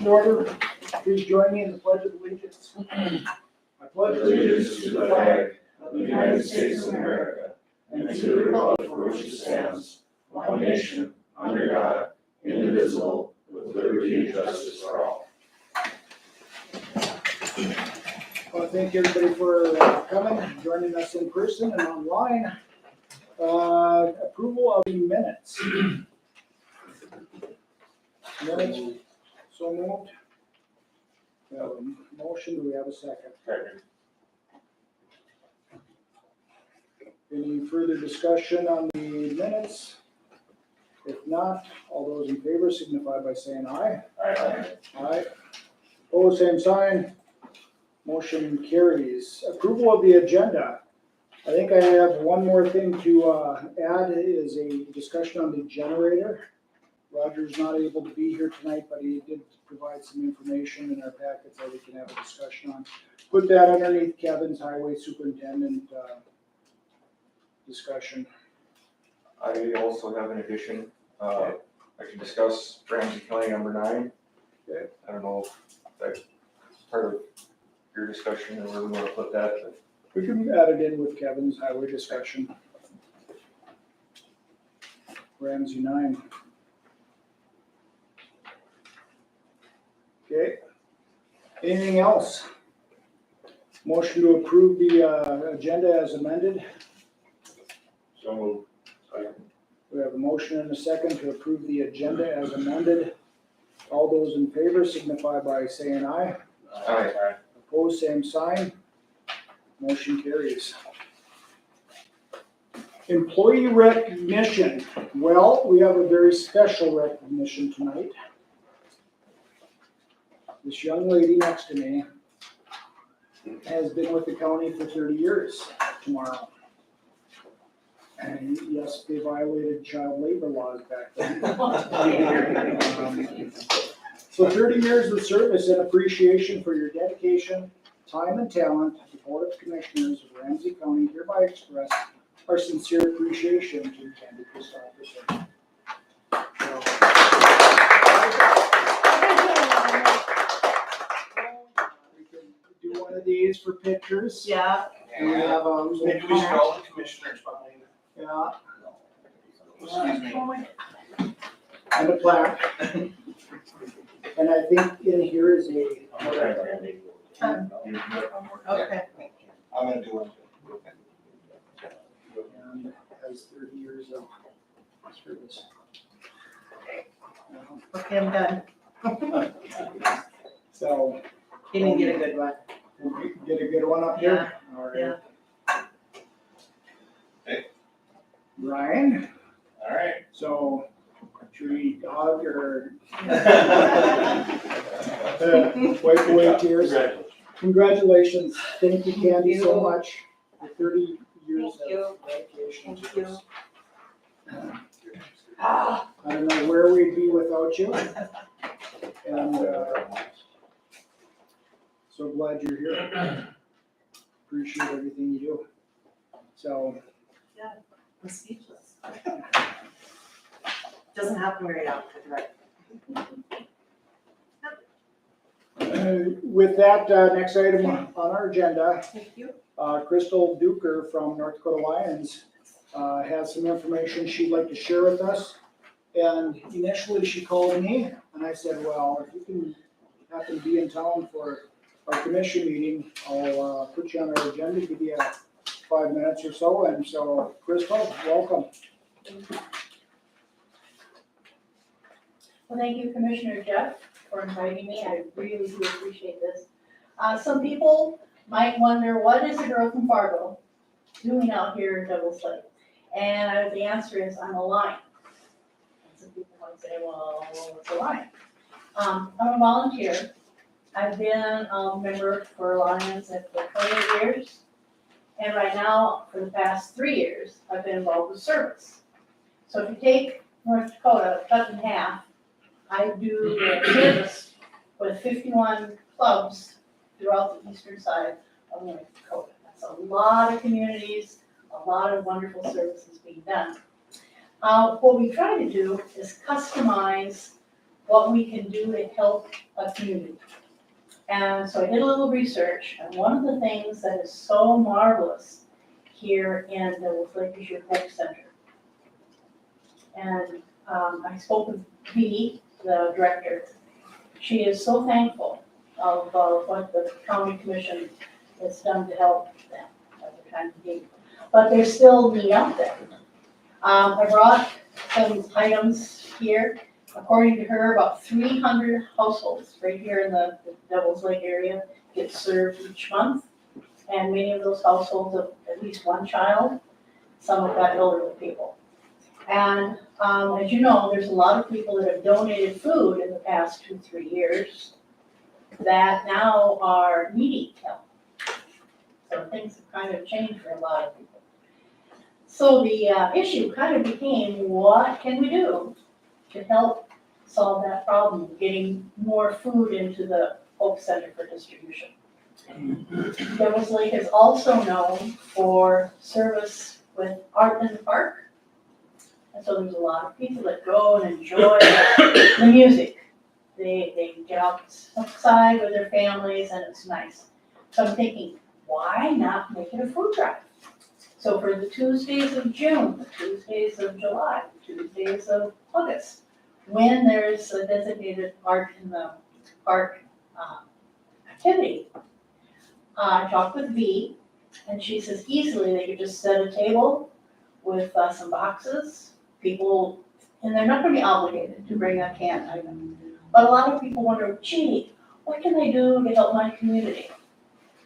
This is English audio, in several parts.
In order, please join me in the Pledge of Allegiance. I pledge Allegiance to the flag of the United States of America and to the republic for which it stands, one nation, under God, indivisible, with liberty and justice for all. I want to thank everybody for coming, joining us in person and online. Approval of the minutes. Minutes, so moved. We have a motion, do we have a second? Second. Any further discussion on the minutes? If not, all those in favor signify by saying aye. Aye. Aye. Opposed, same sign. Motion carries. Approval of the agenda. I think I have one more thing to add, is a discussion on the generator. Roger's not able to be here tonight, but he did provide some information in our packets that we can have a discussion on. Put that underneath Kevin's highway superintendent discussion. I also have an addition, I can discuss Ramsey County number 9. Okay. I don't know if that's part of your discussion or where we want to put that, but We can add it in with Kevin's highway discussion. Ramsey 9. Okay. Anything else? Motion to approve the agenda as amended. So moved. We have a motion and a second to approve the agenda as amended. All those in favor signify by saying aye. Aye. Opposed, same sign. Motion carries. Employee recognition. Well, we have a very special recognition tonight. This young lady next to me has been with the county for 30 years tomorrow. And yes, they violated child labor laws back then. So 30 years of service and appreciation for your dedication, time, and talent. The Board of Commissioners of Ramsey County hereby express our sincere appreciation to Candy Christopherson. We can do one of these for pictures. Yeah. And we have a Maybe we should all the commissioners behind. yeah, Excuse me. and a plaque. And I think in here is a. Okay. I'm gonna do one. And has 30 years of service. Okay, I'm done. So, You didn't get a good one. we can get a good one up here? All right. Yeah. Okay. Ryan, All right. so tree dog or wipe away tears. Congratulations. Thank you, Candy, so much for 30 years Thank you. of dedication. Thank you. I don't know where we'd be without you. And so glad you're here. Appreciate everything you do. So, I'm speechless. Doesn't happen very often, right? with that, next item on our agenda, Thank you. Crystal Duker from North Dakota Lions has some information she'd like to share with us. And initially she called me and I said, well, if you can happen to be in town for our commission meeting, I'll put you on our agenda, give you 5 minutes or so. And so, Crystal, welcome. Well, thank you, Commissioner Jeff, for inviting me. I really do appreciate this. Some people might wonder, what is a girl from Fargo doing out here in Douglas Lake? And the answer is, I'm a Lion. And some people might say, well, what's a Lion? I'm a volunteer. I've been a member for Lions for 28 years. And right now, for the past 3 years, I've been involved with service. So if you take North Dakota, cut in half, I do the service with 51 clubs throughout the eastern side of North Dakota. That's a lot of communities, a lot of wonderful services being done. What we try to do is customize what we can do to help a community. And so I did a little research, and one of the things that is so marvelous here in the Lake is your Hope Center. And I spoke with Dee, the director. She is so thankful of what the county commission has done to help them at the time of need. But there's still need out there. I brought some items here. According to her, about 300 households right here in the Devil's Lake area get served each month. And many of those households have at least one child. Some have got elderly people. And as you know, there's a lot of people that have donated food in the past 2-3 years that now are needing help. So things have kind of changed for a lot of people. So the issue kind of became, what can we do to help solve that problem of getting more food into the Hope Center for distribution? Devil's Lake is also known for service with art in the park. And so there's a lot of people that go and enjoy the music. They get outside with their families and it's nice. So I'm thinking, why not make it a food drive? So for the Tuesdays of June, the Tuesdays of July, the Tuesdays of August, when there's a designated art in the park activity, I talked with V, and she says easily they could just set a table with some boxes. People, and they're not going to be obligated to bring a canned item. But a lot of people wonder, gee, what can I do to help my community?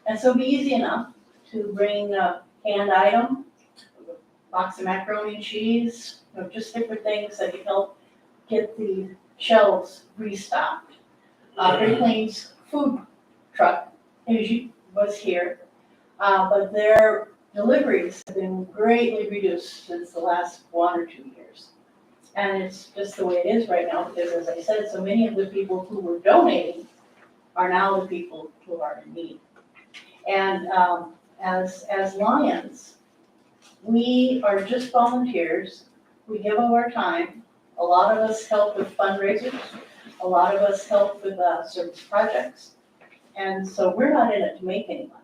And so it'd be easy enough to bring a canned item, a box of macaroni and cheese, just different things that can help get the shelves restocked. Great Plains food truck was here, but their deliveries have been greatly reduced since the last 1 or 2 years. And it's just the way it is right now, because as I said, so many of the people who were donating are now the people who are in need. And as Lions, we are just volunteers. We give of our time. A lot of us help with fundraisers. A lot of us help with service projects. And so we're not in it to make any money.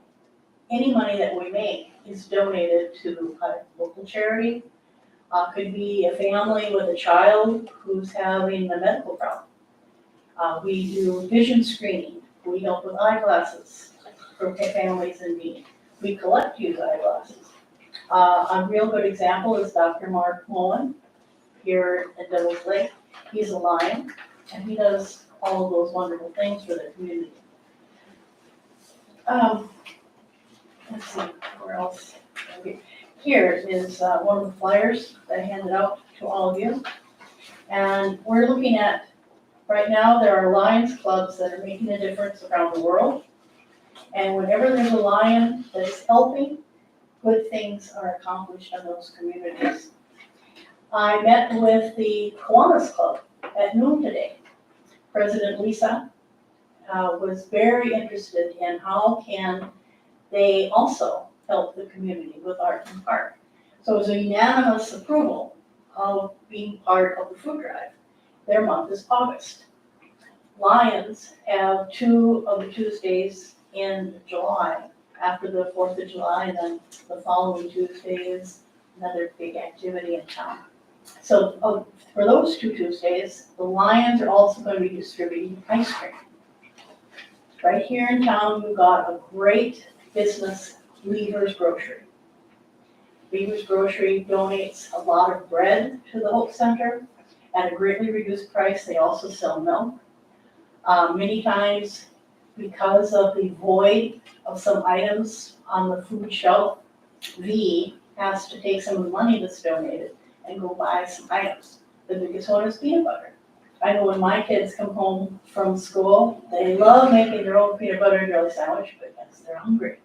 Any money that we make is donated to a local charity. Could be a family with a child who's having a medical problem. We do vision screening. We help with eyeglasses for families in need. We collect used eyeglasses. A real good example is Dr. Mark Mullen here at Devil's Lake. He's a Lion, and he does all of those wonderful things for the community. Let's see, where else? Okay. Here is one of the flyers that I handed out to all of you. And we're looking at, right now, there are Lions clubs that are making a difference around the world. And whenever there's a Lion that is helping, good things are accomplished in those communities. I met with the Kiwanis Club at noon today. President Lisa was very interested in how can they also help the community with art in the park. So it was a unanimous approval of being part of the food drive. Their month is August. Lions have 2 of the Tuesdays in July, after the 4th of July, and then the following Tuesday is another big activity in town. So for those 2 Tuesdays, the Lions are also going to be distributing ice cream. Right here in town, we've got a great business, Lever's Grocery. Lever's Grocery donates a lot of bread to the Hope Center at a greatly reduced price. They also sell milk. Many times, because of the void of some items on the food shelf, V has to take some of the money that's donated and go buy some items. The biggest one is peanut butter. I know when my kids come home from school, they love making their own peanut butter and jelly sandwich because they're hungry.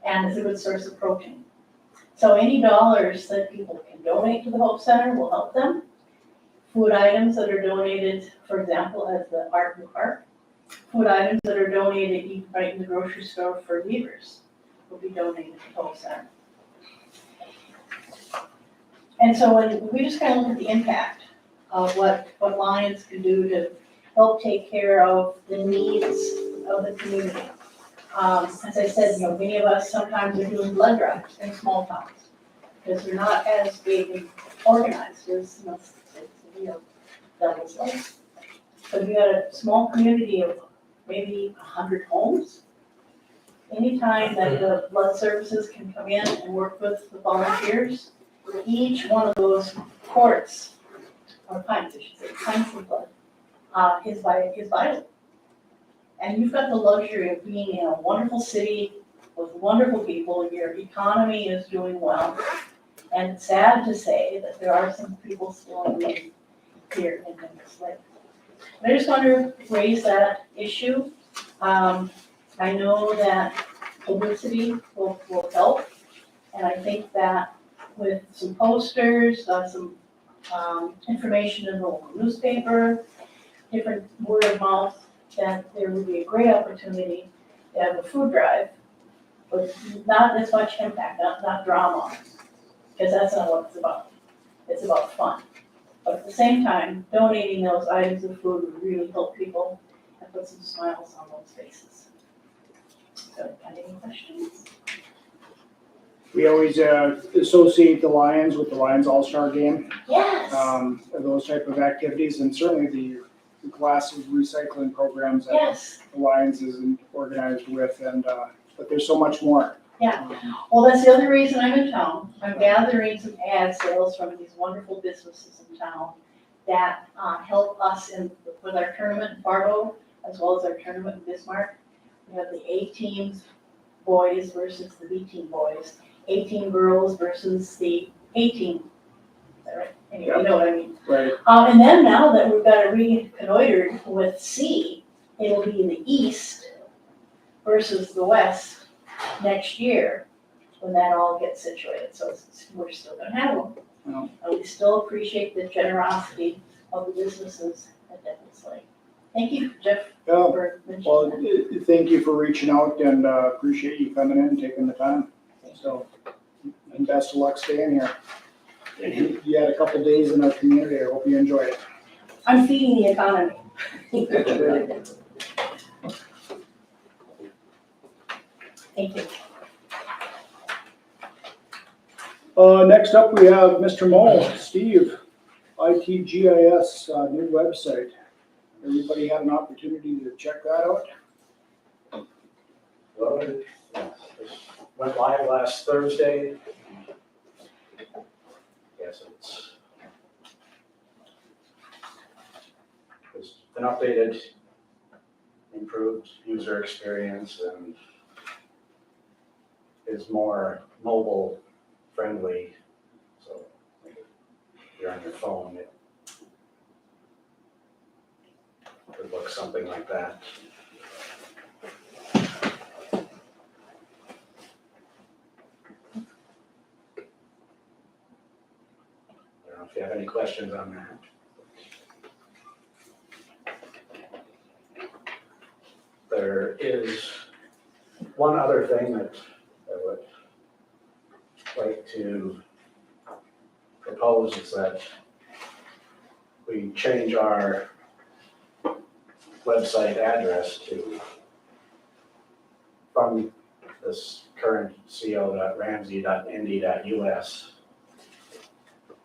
And it's a good source of protein. So any dollars that people can donate to the Hope Center will help them. Food items that are donated, for example, at the Art in the Park, food items that are donated right in the grocery store for Lever's will be donated to the Hope Center. And so when we just kind of look at the impact of what Lions can do to help take care of the needs of the community. As I said, many of us sometimes are doing blood drives in small towns because they're not as big and organized as, Devil's Lake. So if you got a small community of maybe 100 homes, anytime that the blood services can come in and work with the volunteers, each one of those quarts, or pints, I should say, pints of blood, is vital. And you've got the luxury of being in a wonderful city with wonderful people, your economy is doing well. And it's sad to say that there are some people still in need here in Devil's Lake. I just want to raise that issue. I know that publicity will help, and I think that with some posters, some information in the local newspaper, different word of mouth, that there would be a great opportunity to have a food drive, but not as much impact, not drama, because that's not what it's about. It's about fun. But at the same time, donating those items of food would really help people and put some smiles on those faces. So, any questions? We always associate the Lions with the Lions All-Star Game, Yes. those type of activities, and certainly the class of recycling programs that Yes. the Lions is organized with, and but there's so much more. Yeah. Well, that's the other reason I'm in town. I'm gathering some ad sales from these wonderful businesses in town that help us with our tournament in Fargo, as well as our tournament in Bismarck. We have the A-team boys versus the B-team boys, A-team girls versus the A-team. Is that right? Anyway, you know what I mean. Right. And then now that we've got it reconnoitered with C, it'll be in the east versus the west next year when that all gets situated. So we're still gonna have them. Yeah. And we still appreciate the generosity of the businesses at Devil's Lake. Thank you, Jeff, Yeah. for mentioning Well, that. thank you for reaching out, and appreciate you coming in and taking the time. So, and best of luck staying here. You had a couple days in our community. I hope you enjoy it. I'm feeding the economy. Thank you. Next up, we have Mr. Mo, Steve, ITGIS, new website. Everybody had an opportunity to check that out? Well, it went live last Thursday. Yes, it's been updated, improved user experience, and is more mobile friendly. So like if you're on your phone, it could look something like that. I don't know if you have any questions on that. There is one other thing that I would like to propose is that we change our website address from this current co.ramsey.nd.us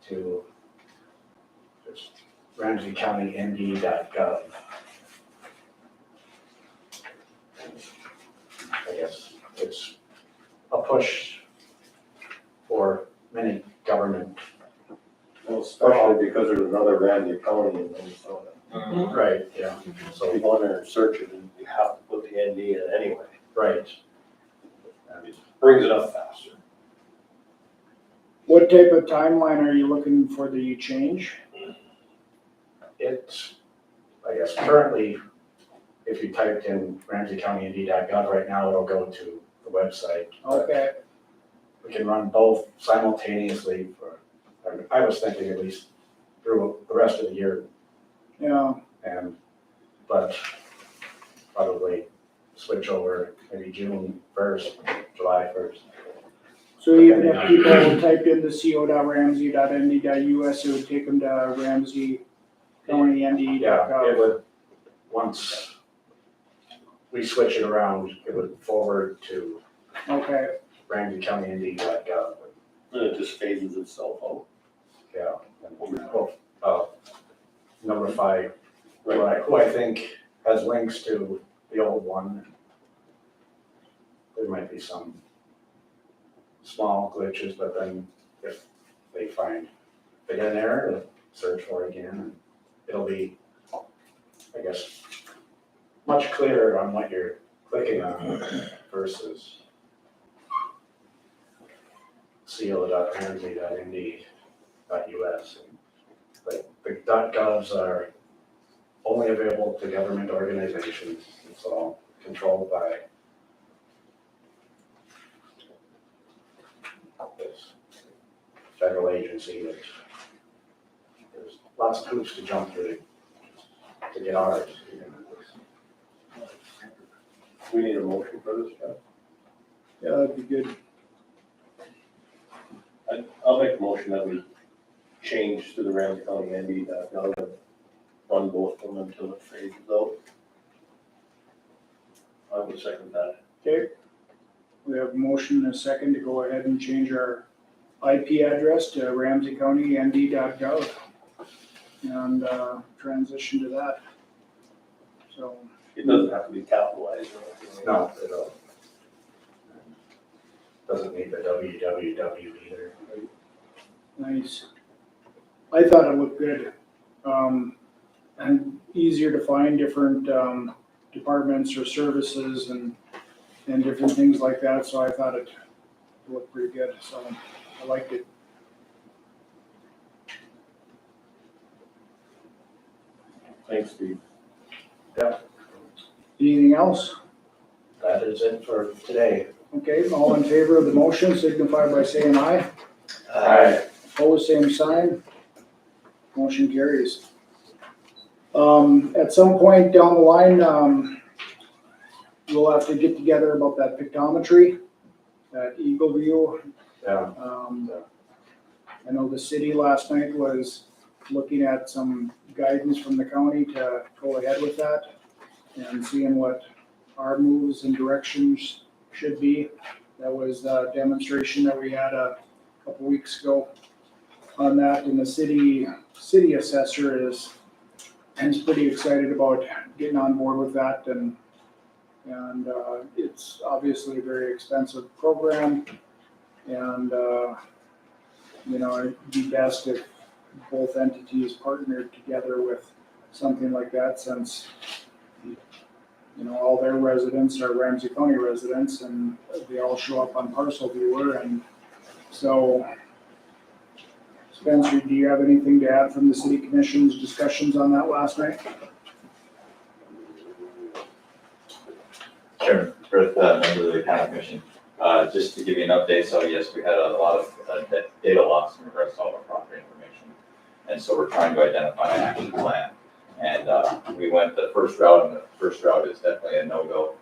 to just ramseycountynd.gov. I guess it's a push for many government. Well, especially because there's another Ramsey County in Minnesota. Right, yeah. So So, people want to search it, and you have to put the ND in anyway. right. It brings it up faster. What type of timeline are you looking for the change? It's, I guess currently, if you typed in ramseycountynd.gov right now, it'll go to the website. Okay, We can run both simultaneously I was thinking at least through the rest of the year, yeah, but probably switch over maybe June 1st, July 1st. so even if people type in the co.ramsey.nd.us, it would take them to Yeah, ramseycountynd.gov. it would once we switch it around, it would forward to Okay, RamseyCountyND.gov. And it just phases itself out. Yeah, and we'll, notify who I think has links to the old one. There might be some small glitches, but then if they get an error, they'll search for it again, and it'll be, I guess, much clearer on what you're clicking on versus seal.ramsey.nd.us. Like, the .govs are only available to government organizations. It's all controlled by this federal agency that there's lots of hoops to jump through to get ours. We need a motion for this, Jeff? yeah, that'd be good. I'll make a motion that we change to the Ramsey County ND.gov and run both of them until it phases out. I would second that. Okay, we have a motion and a second to go ahead and change our IP address to RamseyCountyND.gov and transition to that. So, It doesn't have to be capitalized or anything. No, it doesn't need the www either. nice. I thought it looked good. And easier to find different departments or services and different things like that, so I thought it looked pretty good, so I liked it. Thanks, Steve. Anything else? That is it for today. Okay, all in favor of the motion signify by saying aye. Aye. Opposed, same sign. Motion carries. At some point down the line, we'll have to get together about that pictometry, that Eagle View. Yeah, I know the city last night was looking at some guidance from the county to go ahead with that and seeing what our moves and directions should be. That was the demonstration that we had a couple weeks ago on that, and the city assessor is pretty excited about getting on board with that, and it's obviously a very expensive program, and it'd be best if both entities partnered together with something like that, since all their residents are Ramsey County residents, and they all show up on Parcel Viewer, and so. Spencer, do you have anything to add from the city commission's discussions on that last night? Sure, for the members of the county commission, just to give you an update, so yes, we had a lot of data loss in regards to all our property information. And so we're trying to identify an action plan. And we went the first route, and the first route is definitely a no-go.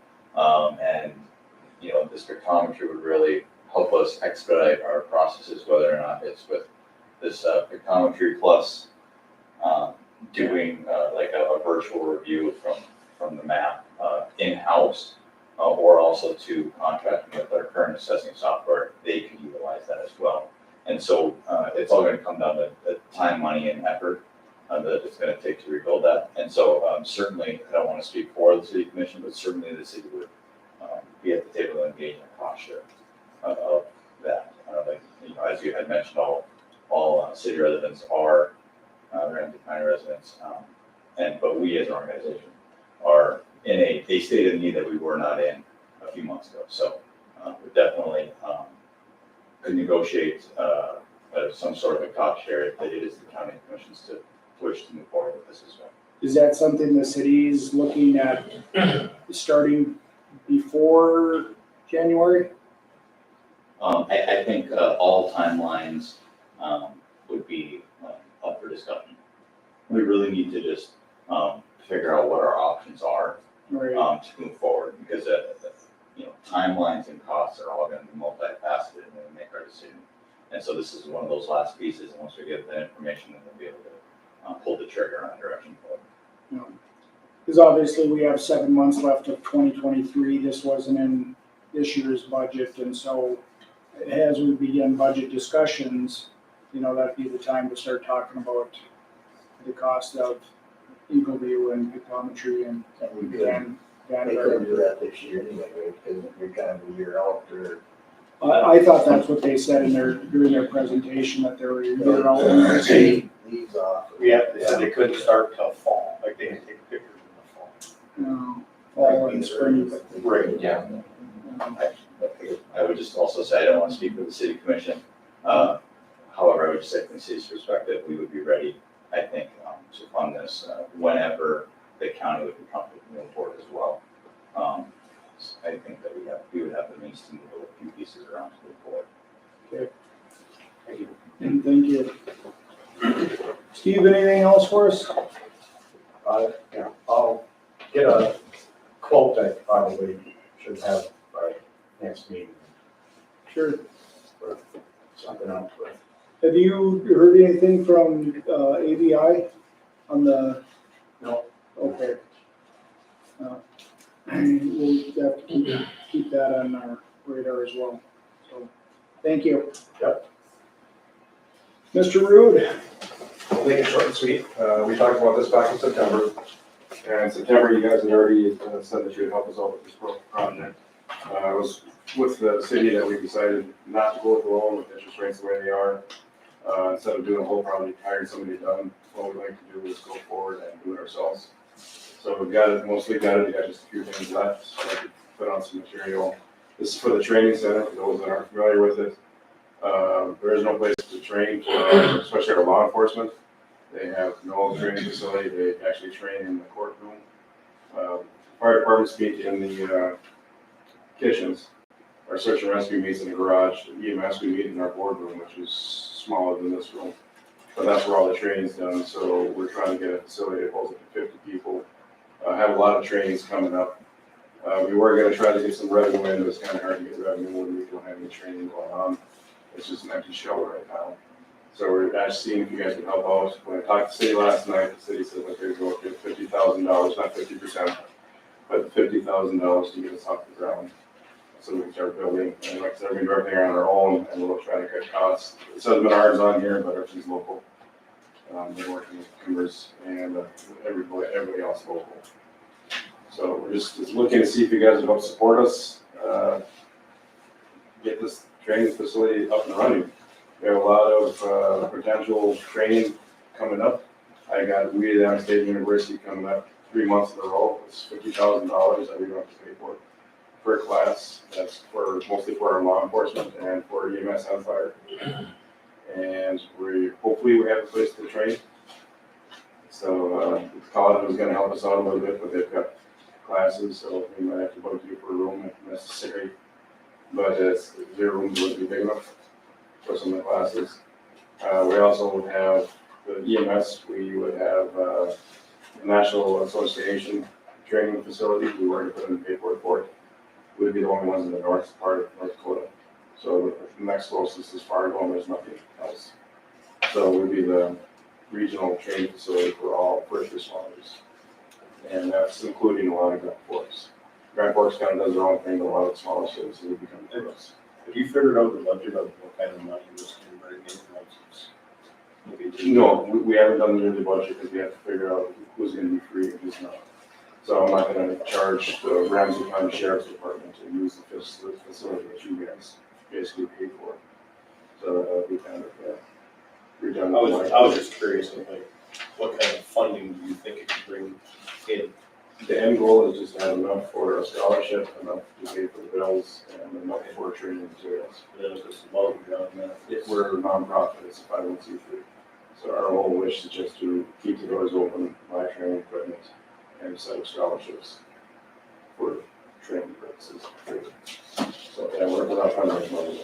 And, this spectrometry would really help us expedite our processes, whether or not it's with this spectrometry plus doing like a virtual review from the map in-house, or also to contracting with our current assessing software. They can utilize that as well. And so it's all going to come down to time, money, and effort that it's going to take to rebuild that. And so certainly, I don't want to speak for the city commission, but certainly the city would be at the table to engage in a cost share of that. As you had mentioned, all city residents are Ramsey County residents, but we as an organization are in a state of need that we were not in a few months ago. So we definitely could negotiate some sort of a cost share if it is the county commissions to wish to move forward with this as well. Is that something the city is looking at starting before January? I think all timelines would be up for discussion. We really need to just figure out what our options are Right. to move forward, because timelines and costs are all going to be multifaceted when we make our decision. And so this is one of those last pieces, and once we get that information, then we'll be able to pull the trigger on direction forward. Because obviously we have 7 months left of 2023. This wasn't in this year's budget, and so as we begin budget discussions, that'd be the time to start talking about the cost of Eagle View and pictometry and We couldn't do that this year anyway, because you're kind of a year out or. I thought that's what they said during their presentation, that they were a year out. Leaves off. They said they couldn't start till fall, like they had to take pictures in the fall. Fall and spring. Right, Yeah. I would just also say, I don't want to speak for the city commission. However, I would just say from the city's perspective, we would be ready, I think, to fund this whenever the county would be comfortable moving forward as well. I think that we would have the means to move a few pieces around to move forward. Thank you. And thank you. Steve, anything else for us? Yeah, I'll get a quote I probably should have by next meeting Sure. for something else, but Have you heard anything from ABI on the? No. Okay. We'll have to keep that on our radar as well. So, thank you. Yep. Mr. Rude? I'll make it short and sweet. We talked about this back in September. And in September, you guys had already said that you would help us out with this project. It was with the city that we decided not to go with the loan with interest rates the way they are. Instead of doing a whole project, hiring somebody done, what we'd like to do is go forward and do it ourselves. So we've got it, mostly got it, we got just a few things left, so I could put on some material. This is for the training center, for those that aren't familiar with it. There is no place to train, especially our law enforcement. They have no training facility, they actually train in the courtroom. Fire departments meet in the kitchens. Our search and rescue meets in the garage. The EMS we meet in our boardroom, which is smaller than this room. But that's where all the training's done, so we're trying to get a facility that holds up to 50 people. Have a lot of trainings coming up. We were gonna try to get some revenue in, but it's kind of hard to get revenue when we don't have any training going on. It's just an empty shell right now. So we're actually seeing if you guys can help out. When I talked to the city last night, the city said that they'd go up to $50,000, not 50%, but $50,000 to get us off the ground. So we can start building, and like I said, we're doing everything on our own, and we'll try to cut costs. It says Menards on here, but everything's local. They're working with Timbers and everybody else local. So we're just looking to see if you guys would help support us, get this training facility up and running. We have a lot of potential training coming up. I got Weed Down State University coming up 3 months in a row. It's $50,000 that we don't have to pay for per class. That's mostly for our law enforcement and for EMS and fire. And hopefully we have a place to train. So college was gonna help us out a little bit, but they've got classes, so we might have to book you for a room if necessary. But their rooms wouldn't be big enough for some of the classes. We also would have the EMS, we would have the National Association training facility. We were to put in the paperwork for it. We'd be the only ones in the north part of North Dakota. So the next closest is Fargo, and there's nothing else. So we'd be the regional training facility for all first responders. And that's including a lot of Grand Forks. Grand Forks kind of does their own thing, but a lot of smaller cities would become for us. have you figured out the budget of what kind of money this can bring in? No, we haven't done the yearly budget because we have to figure out who's going to be free and who's not. So I'm not going to charge the Ramsey County Sheriff's Department to use the facility that you guys basically pay for. So that would be kind of redundant. I was just curious, like, what kind of funding do you think it could bring in? The end goal is just to have enough for a scholarship, enough to pay for the bills, and enough for training materials. Then it's just above and beyond that. If we're a nonprofit, it's a 501c3. So our whole wish is just to keep the doors open, buy training equipment, and set up scholarships for training purposes. So yeah, we're not trying to make money.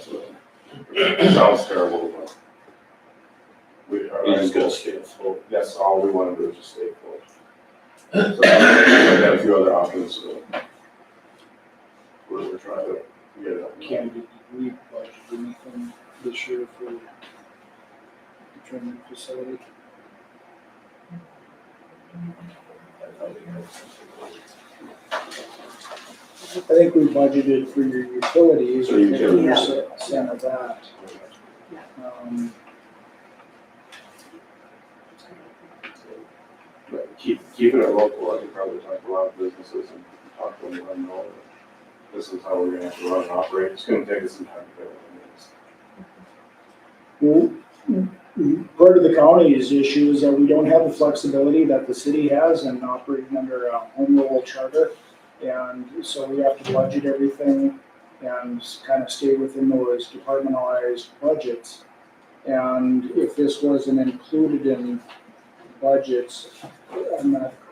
It sounds terrible, but You're just gonna stay afloat. that's all we want to do is just stay afloat. So I've got a few other options, so we're trying to get it up. Did we budget anything this year for the training facility? I think we budgeted for your utilities, So or utilities. 50% of that. But keeping it local, I could probably talk to a lot of businesses and talk to them and let them know that this is how we're gonna have to run and operate. It's gonna take us some time to do it. Well, part of the county's issue is that we don't have the flexibility that the city has in operating under a home rule charter. And so we have to budget everything and kind of stay within those departmentalized budgets. And if this wasn't included in budgets,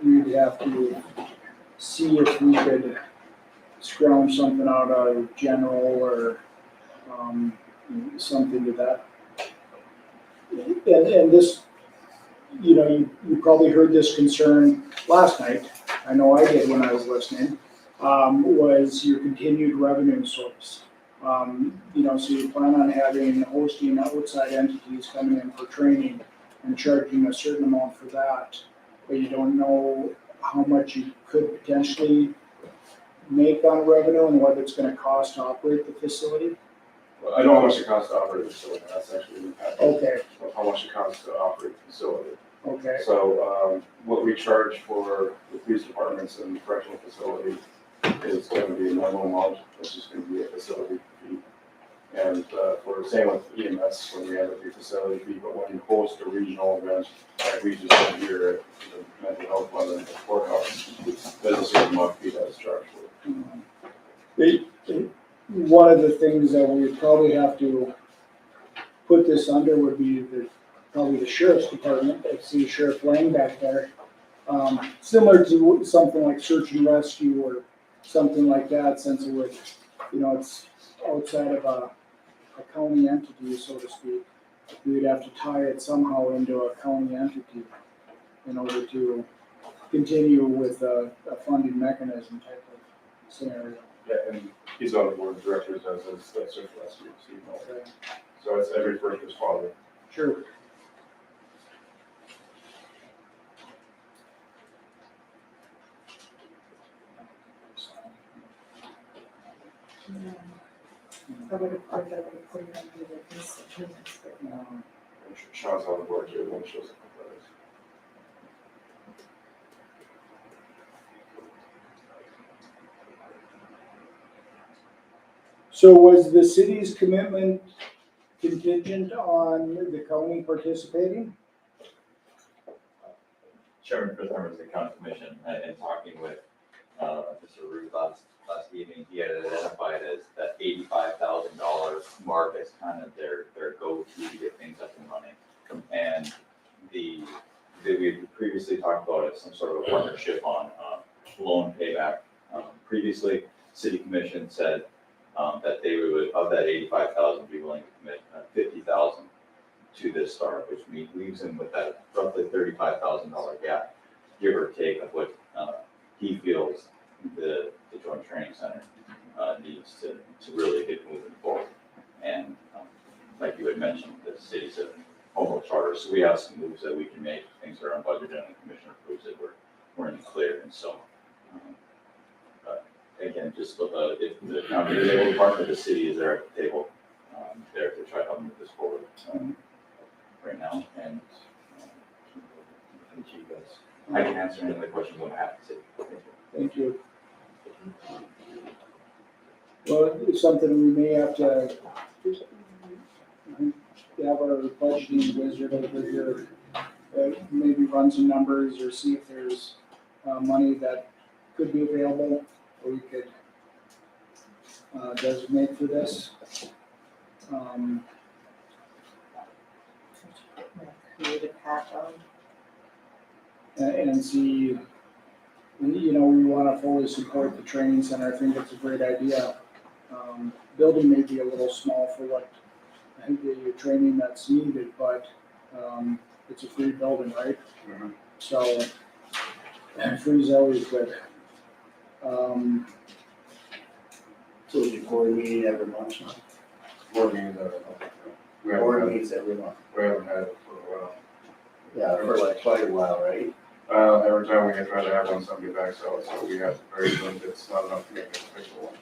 we'd have to see if we could scrounge something out of general or something to that. And this, you probably heard this concern last night, I know I did when I was listening, was your continued revenue source. So you plan on hosting outside entities coming in for training and charging a certain amount for that, but you don't know how much you could potentially make on revenue and what it's gonna cost to operate the facility? Well, I know how much it costs to operate a facility, that's actually the impact Okay, of how much it costs to operate the facility. okay, So, what we charge for the police departments and the correctional facility is gonna be a minimum amount, which is gonna be a facility fee. And, for same with EMS, when we have a big facility fee, but when you host a regional event, like we just did here at the mental health one in the courthouse, there's a certain amount of fee that is charged for. One of the things that we would probably have to put this under would be probably the sheriff's department. I see Sheriff Lang back there. Similar to something like search and rescue or something like that, since it would, it's outside of a county entity, so to speak. We would have to tie it somehow into a county entity in order to continue with a funding mechanism type of scenario. Yeah, and he's on the board of directors as is that search rescue, so you know. Okay. So it's every first responder. Sure. I would have put that before you do this. Sean's on the board too, when shows up. So was the city's commitment contingent on the county participating? Chairman Chris members of the county commission, and talking with Mr. Ruth last evening, he had identified as that $85,000 mark as kind of their go-to to get things up and running. And we had previously talked about it, some sort of a partnership on loan payback. Previously, city commission said that they would, of that 85,000, be willing to commit 50,000 to this start, which leaves him with that roughly $35,000 gap, give or take, of what he feels the Joint Training Center needs to really get moving forward. And like you had mentioned, the city's a home rule charter, so we have some moves that we can make, things that are on budget, and the commission approves it, we're in the clear. And so, again, just if the county is able to partner, the city is there at the table, there to try to help move this forward right now. And thank you guys. I can answer any other questions on behalf of the city. Thank you. Well, it's something we may have to have our budgeting wizard over here, maybe run some numbers or see if there's money that could be available or we could designate for this. Create a patch on. And see, we want to fully support the training center. I think it's a great idea. Building may be a little small for what I think the training that's needed, but it's a free building, right? Mhm. So free is always good. So is your board meeting every month? Board meetings, we Board haven't meets every month. had it for a while. Yeah, for like quite a while, right? Every time we try to have one, somebody backs out, so we have very limited, it's not enough to make an official one.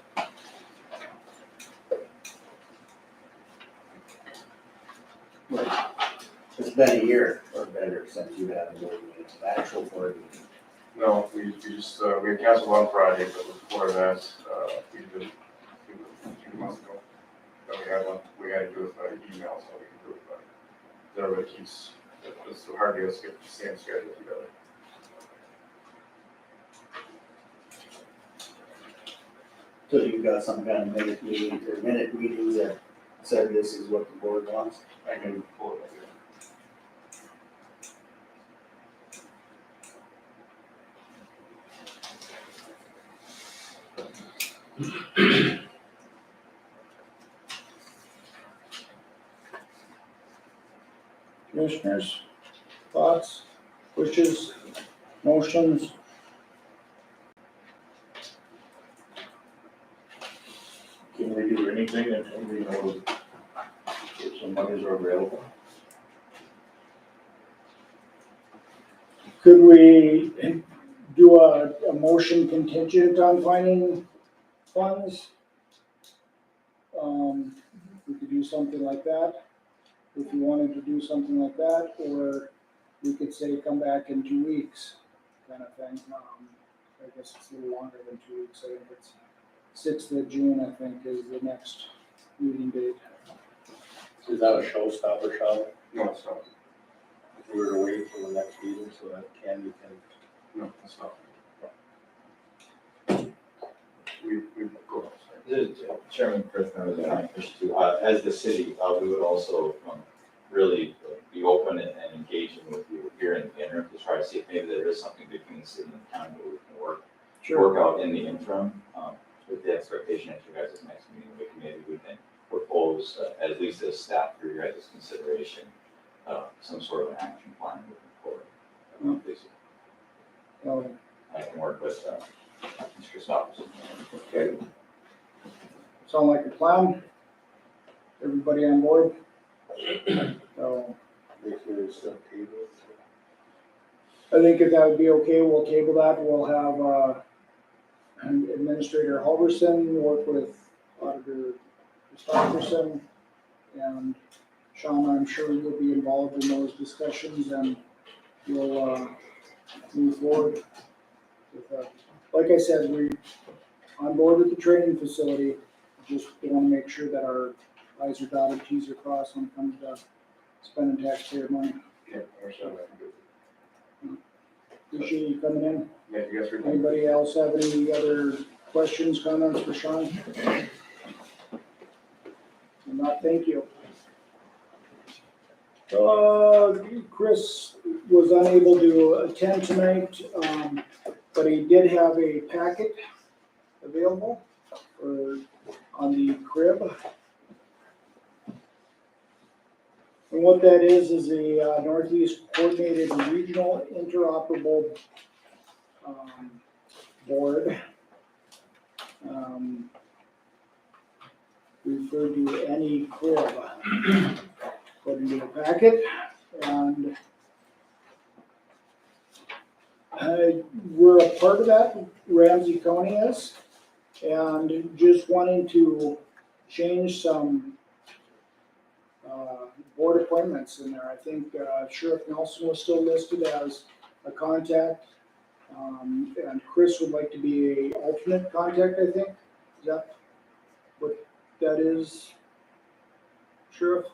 It's been a year or better since you had a board meeting, an actual board meeting. No, we just, we canceled one Friday, but before that, we did, 2 months ago. Then we had to do it by email, so we can do it by, everybody keeps, it's hard to get the same schedule together. So you've got some kind of minute meetings that said this is what the board wants. I can pull it up here. Commissioners, thoughts, wishes, motions? Can we do anything until we know if some monies are available? Could we do a motion contingent on finding funds? We could do something like that, if you wanted to do something like that, or we could say come back in 2 weeks, kind of thing. I guess it's a little longer than 2 weeks, I think it's 6th of June, I think, is the next meeting date. Is that a showstopper, Sean? No, it's not. If we were to wait for the next meeting so that Candy can. No, it's not. We go. Chairman Chris, I was going to push too. As the city, we would also really be open and engaging with you here in the interim to try to see if maybe there is something between the city and the county where we can work out in the interim, with the expectation at your guys' next meeting, we can propose, at least as staff for your guys' consideration, some sort of an action plan moving forward. I can work with Mr. Stoppers. Okay. Sound like a plan? Everybody on board? So, I think if that would be okay, we'll table that. We'll have Administrator Halverson work with Auditor Christopherson, and Sean, I'm sure you'll be involved in those discussions, and you'll move forward with that. Like I said, we're on board with the training facility. Just want to make sure that our I's are dotted, T's are crossed when it comes to spending taxpayer money. Yeah, I understand that. Good. Appreciate you coming in. Yeah, you guys are. Anybody else have any other questions, comments for Sean? If not, thank you. Chris was unable to attend tonight, but he did have a packet available on the crib. And what that is a Northeast Coordinated Regional Interoperable board. Referred to any crib according to the packet, and we're a part of that, Ramsey County is, and just wanting to change some board appointments in there. I think Sheriff Nelson was still listed as a contact, and Chris would like to be a alternate contact, I think. Is that what that is, Sheriff?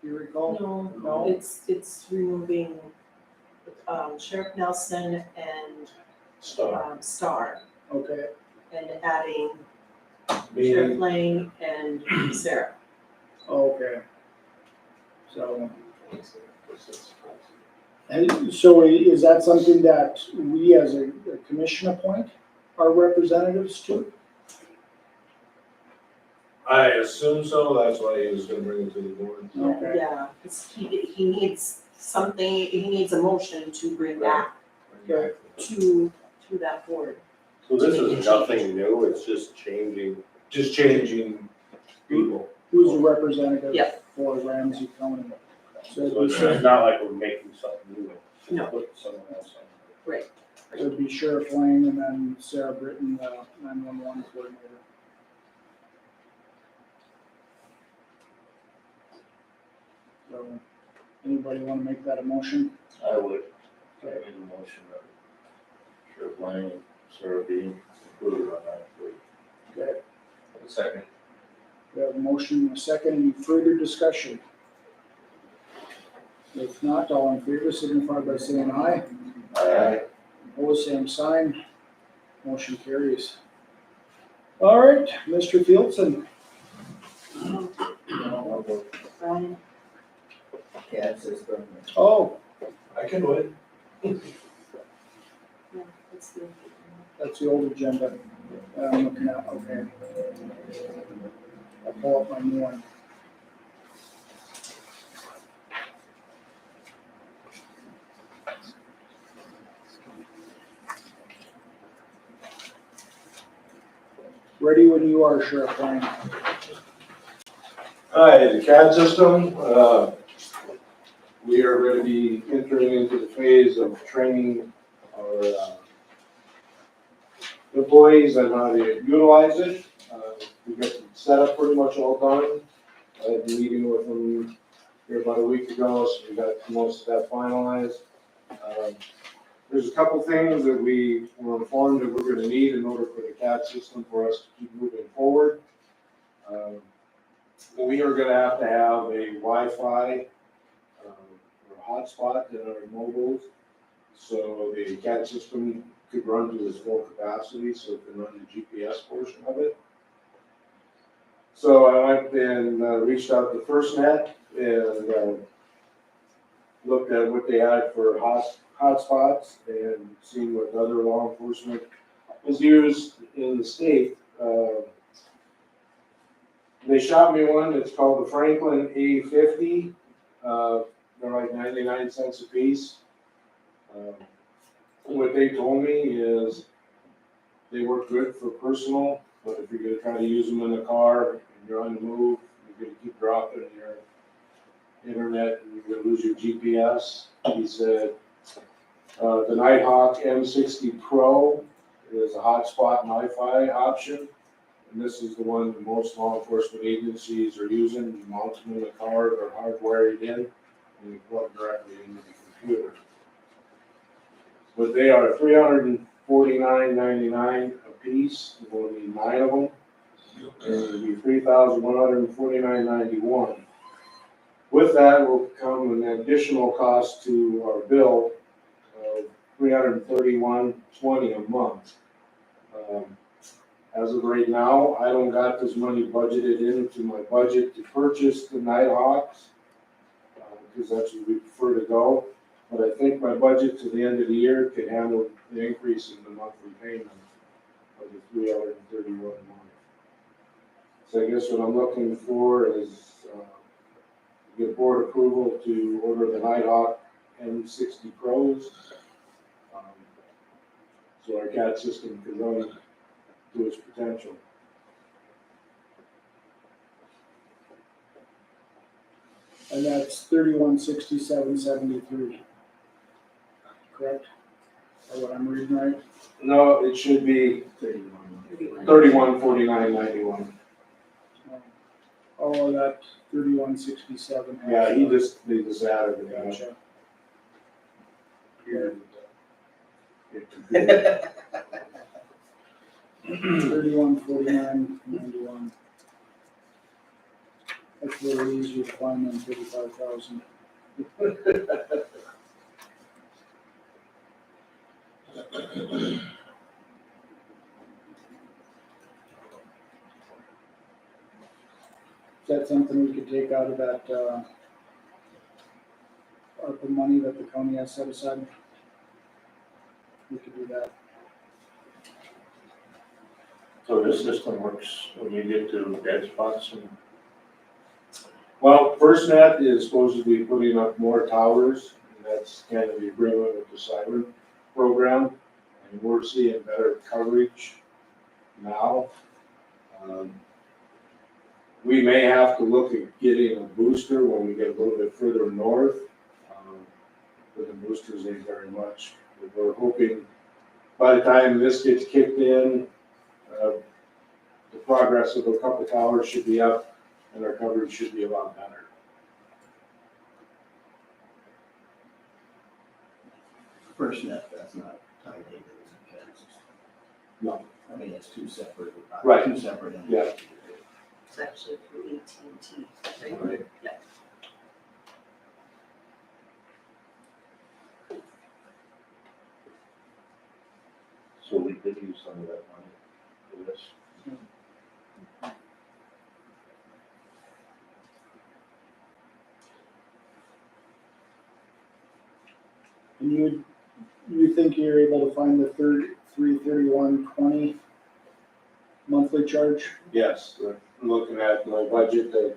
Do you recall? No, it's removing Sheriff Nelson and Star, Okay, and adding Sheriff Lang and Sarah. okay. So, and so is that something that we as a commission appoint our representatives to? I assume so, that's why he was gonna bring it to the board. Okay. Yeah, he needs something, he needs a motion to bring back Okay. to that board. So this is nothing new, it's just changing people. Who's the representative Yeah. for Ramsey County? So it's not like we're making something new. No. Put someone else on. Right. It would be Sheriff Lang and then Sarah Britton, the 911 coordinator. So, anybody want to make that a motion? I would, I made a motion that Sheriff Lang and Sarah being included on that, please. Okay, Second. we have a motion and a second. Any further discussion? If not, all in favor signify by saying aye. Aye. Opposed, same sign. Motion carries. All right, Mr. Fieldson. CAD system. Oh, I can wait. That's the. that's the old agenda. I'm looking at, okay. I'll pull up my new one. Ready when you are, Sheriff Lang. Hi, the CAD system, we are going to be entering into the phase of training our employees on how to utilize it. We got the setup pretty much all done. I had a meeting with them here about a week ago, so we got most of that finalized. There's a couple things that we were informed that we're gonna need in order for the CAD system for us to keep moving forward. We are gonna have a Wi-Fi or hotspot in our mobiles, so the CAD system could run to its full capacity, so it can run the GPS portion of it. So I went and reached out to FirstNet and looked at what they had for hotspots and seen what other law enforcement is used in the state. They shot me one that's called the Franklin A50. They're like 99 cents a piece. What they told me is they work good for personal, but if you're gonna try to use them in the car and you're on the move, you're gonna keep dropping your internet and you're gonna lose your GPS. He said, the Nighthawk M60 Pro is a hotspot and Wi-Fi option. And this is the one that most law enforcement agencies are using. You mount them in the car, they're hardwired in, and you plug directly into the computer. But they are $349.99 a piece. There's only 9 of them. And it'll be $3,149.91. With that will come an additional cost to our bill of $331.20 a month. As of right now, I don't got this money budgeted into my budget to purchase the Nighthawks, because that's where we prefer to go. But I think my budget to the end of the year can handle the increase in the monthly payment of the $331 a month. So I guess what I'm looking for is get board approval to order the Nighthawk M60 Pros, so our CAD system can run to its potential. And that's 3167.73. Correct? Is that what I'm reading right? No, it should be 3149.91. Oh, that 3167. Yeah, they just added it. Gotcha. Yeah. 3149.91. That's a little easier to find than 35,000. Is that something we could take out of that, ARPA money that the county has set aside? We could do that. So this system works when you get to dead spots and. Well, FirstNet is supposed to be putting up more towers, and that's kind of the agreement with the cyber program, and we're seeing better coverage now. We may have to look at getting a booster when we get a little bit further north. but the boosters ain't very much. But we're hoping by the time this gets kicked in, the progress of a couple towers should be up and our coverage should be a lot better. FirstNet, that's not tied into Kansas. No. I mean, it's two separate. Right. Two separate. entities. Yeah. It's actually through AT&T, right? Right. Yeah. So we could use some of that money for this. And you think you're able to find the 331.20 monthly charge? Yes, looking at my budget, that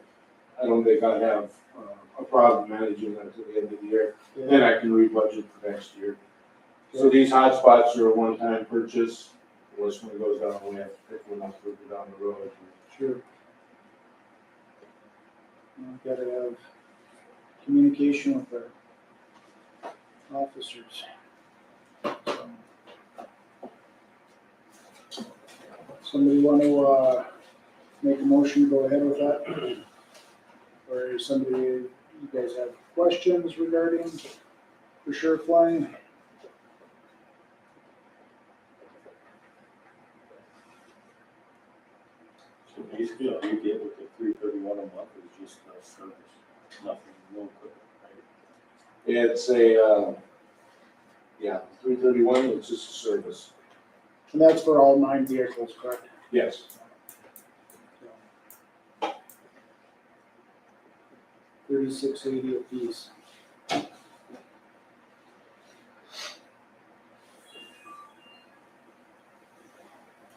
I don't think I have a problem managing that to the end of the year. Then I can rebudget for next year. So these hotspots are a one-time purchase. Unless one goes down, we have to pick one up further down the road. Sure. Gotta have communication with the officers. Somebody want to, make a motion to go ahead with that? Or somebody, you guys have questions regarding for sure flying? So basically, all you get with the 331 a month is just service, nothing, no equipment, right? It's a, 331, it's just a service. And that's for all 9 vehicles, correct? Yes. $36.80 a piece.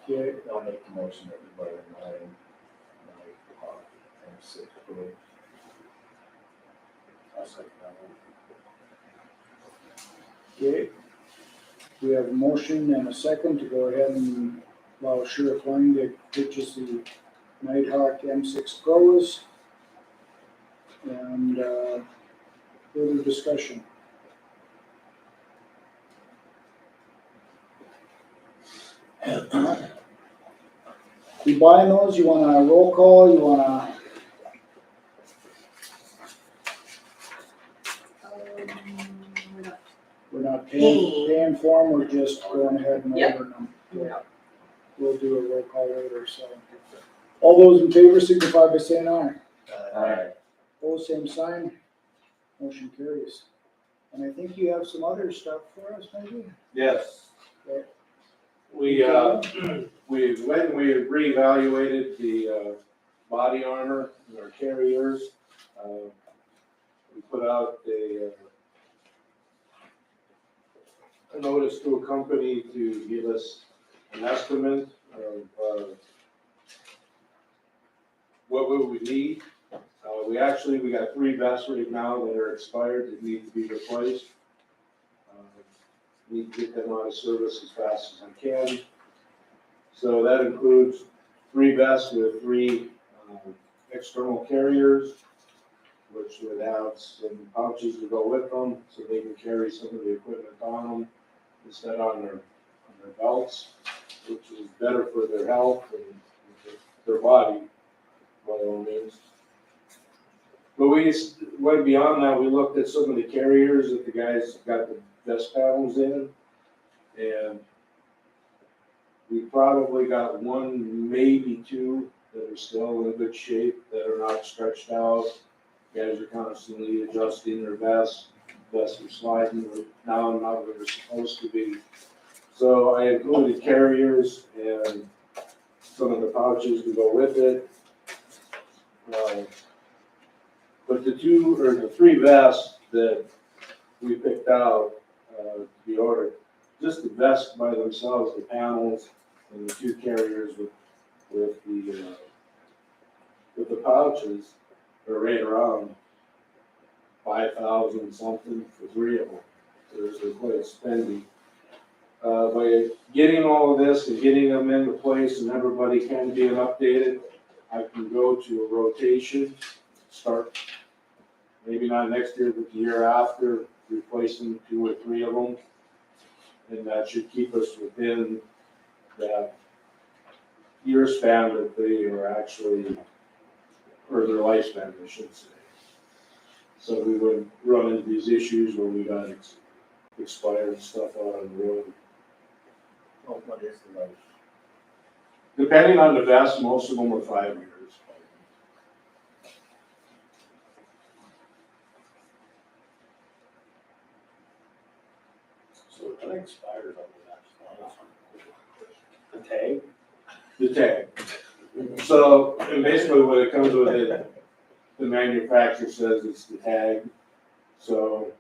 Okay, I'll make the motion that we buy a nine and 6 Pro. I'll second that one. okay. We have a motion and a second to go ahead and allow Sheriff Lang to purchase the Nighthawk M6 Pros. And, further discussion. You buying those? You want a roll call? You want a? We're not paying for them, we're just going ahead and Yep. ordering them. Yeah. We'll do a roll call later, so. All those in favor signify by saying aye. Aye. Opposed, same sign. Motion carries. And I think you have some other stuff for us, maybe? Yes. Okay. We when we reevaluated the body armor and our carriers, we put out a notice to a company to give us an estimate of what we would need. We got 3 vests right now that are expired that need to be replaced. Need to get them out of service as fast as I can. So that includes 3 vests with 3 external carriers, which would have some pouches to go with them, so they can carry some of the equipment on them instead on their belts, which is better for their health and their body, by all means. But we just went beyond that. We looked at some of the carriers that the guys got the vest panels in, and we probably got 1, maybe 2 that are still in good shape, that are not stretched out. Guys are constantly adjusting their vests are sliding now and not where they're supposed to be. So I included carriers and some of the pouches to go with it. But the 3 vests that we picked out to be ordered, just the vests by themselves, the panels, and the 2 carriers with the pouches are right around 5,000 something for 3 of them. So they're quite spendy. By getting all of this and getting them into place and everybody kind of being updated, I can go to a rotation, start maybe not next year, but the year after, replacing 2 or 3 of them. And that should keep us within that year span that they are actually, or their lifespan, I should say. So we wouldn't run into these issues where we got expired stuff out on the road. Oh, what is the life? Depending on the vest, most of them are 5 years. So what expires on the next one? The tag? The tag. So, and basically what it comes with it, the manufacturer says it's the tag. So,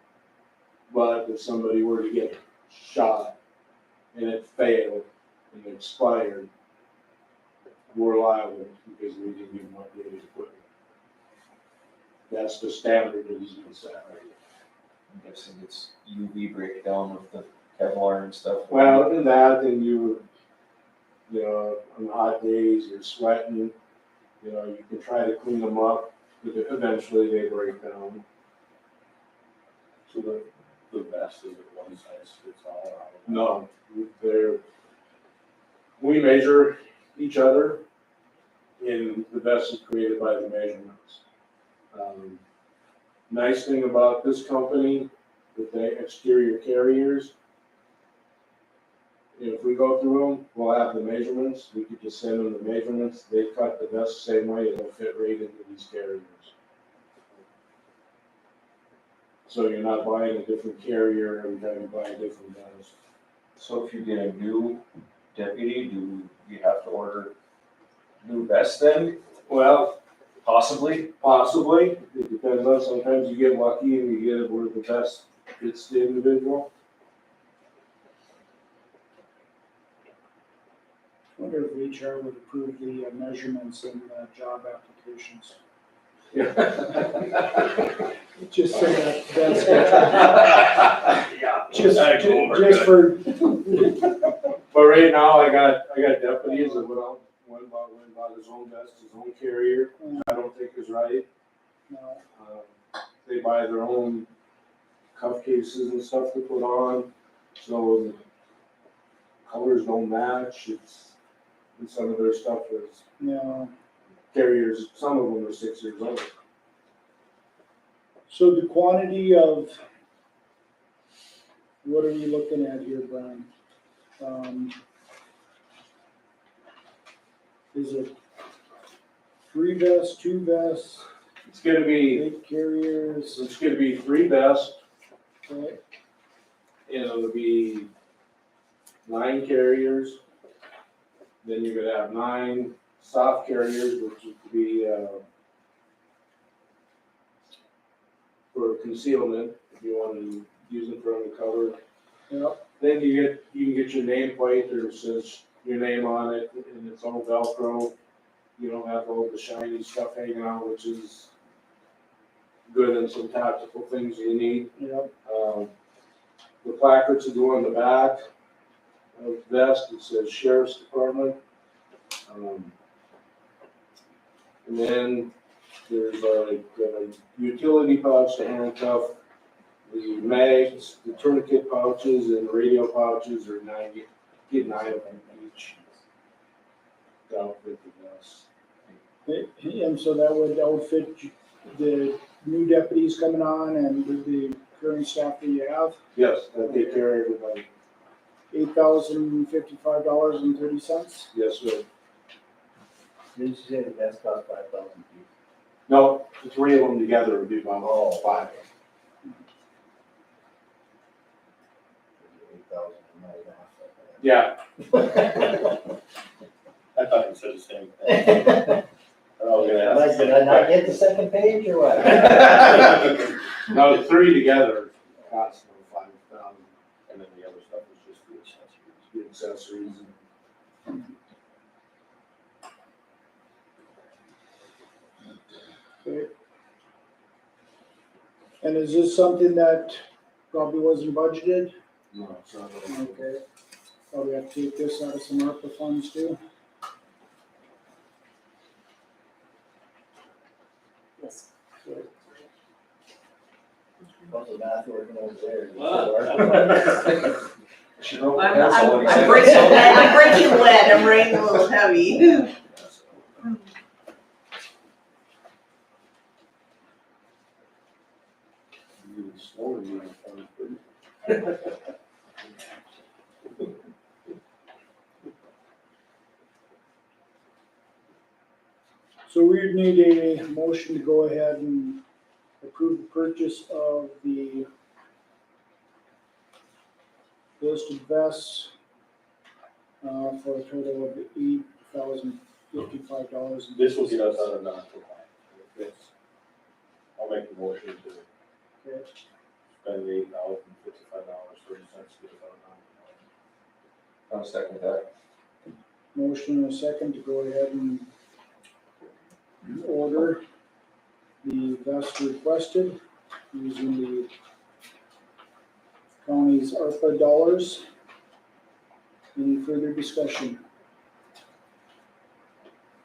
but if somebody were to get shot and it failed and expired, we're liable because we didn't give them updated equipment. That's the standard that he's been set. I'm guessing it's UV breakdown with the Kevlar and stuff. Well, in that, then you know, on hot days, you're sweating, you know, you can try to clean them up, but eventually they break down. So the vest is a one size fits all? No, we measure each other, and the vest is created by the measurements. Nice thing about this company, with the exterior carriers, if we go through them, we'll have the measurements, we could just send them the measurements, they cut the vest the same way, it'll fit right into these carriers. So you're not buying a different carrier every time you buy a different vest. So if you get a new deputy, do you have to order new vests then? Well, Possibly. possibly, it depends on, sometimes you get lucky and you get it where the vest fits the individual. I wonder if HR would approve the measurements in job applications. Yeah. Just so that's, Yeah. just for, But right now, I got deputies that went bought his own vest, his own carrier, I don't think is right. no, They buy their own cuff cases and stuff to put on, so the colors don't match, and some of their stuff is no. carriers, some of them are 6 years old. So the quantity of, what are you looking at here, Brian? Is it 3 vests, 2 vests, It's gonna be, 8 carriers? it's gonna be 3 vests, Okay. and it'll be 9 carriers. Then you're gonna have 9 soft carriers, which would be, for concealment, if you want to use them for undercover. Yep. Then you can get your nameplate, that says your name on it, and it's all Velcro. You don't have all the shiny stuff hanging out, which is good and some tactical things you need. Yep. The placards that go on the back of the vest, it says Sheriff's Department. And then there's like utility pouch to handcuff, the mags, the tourniquet pouches, and the radio pouches are get 9 of them each. To outfit the vest. And so that would outfit the new deputies coming on and the current staff that you have, Yes, that take care of everybody. $8,055.30. Yes, sir. Did you say the vest cost 5,000 feet? No, the 3 of them together would be about 5. 8,000, I'm not even half that Yeah. I thought you said the same thing. Oh, yeah. bad. Did I not get the second page or what? No, the 3 together cost about 5,000. And then the other stuff is just the accessories. The accessories and. Okay. And is this something that probably wasn't budgeted? No, it's not. Okay. Probably have to take this out of some ARPA funds too. Yes. How's the math working over there? She wrote with I'm, pencil I'm, and I'm he breaking said- lead, I'm breaking lead, I'm writing a little heavy. You slower than I thought. So we need a motion to go ahead and approve the purchase of the listed vests for a total of $8,055. This will get us out of non-compliant. Yes. I'll make the motion to Okay. spend $8,055, 30 cents to get us out of non-compliant. I'll second that. Motion and a second to go ahead and order the vest requested using the county's ARPA dollars. Any further discussion?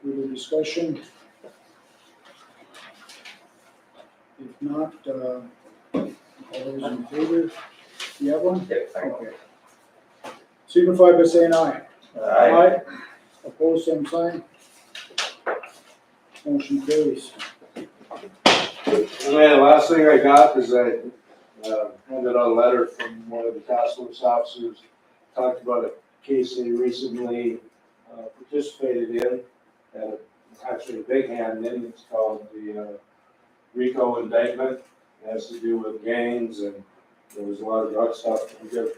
Further discussion? If not, all those in favor? You have one? Okay, thank you. Okay. Signify by saying aye. Aye. Opposed, same sign. Motion carries. And then the last thing I got is I handed out a letter from one of the task force officers, talked about a case they recently participated in, and actually a big hand in, it's called the RICO indictment. It has to do with gangs, and there was a lot of drug stuff. We got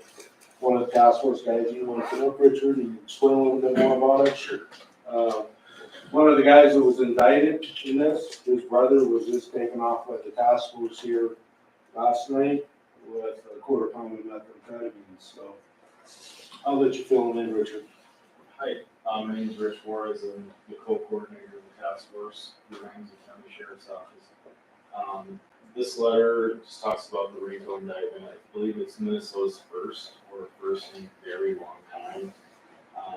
one of the task force guys, you want to come up, Richard, and explain a little bit more about it? Sure. One of the guys that was indicted in this, his brother was just taken off by the task force here last night with a quarter pound of methamphetamine, so I'll let you fill him in, Richard. Hi, my name is Rich Juarez. I'm the co-coordinator of the task force, the Ramsey County Sheriff's Office. This letter just talks about the RICO indictment. I believe it's Minnesota's first in a very long time.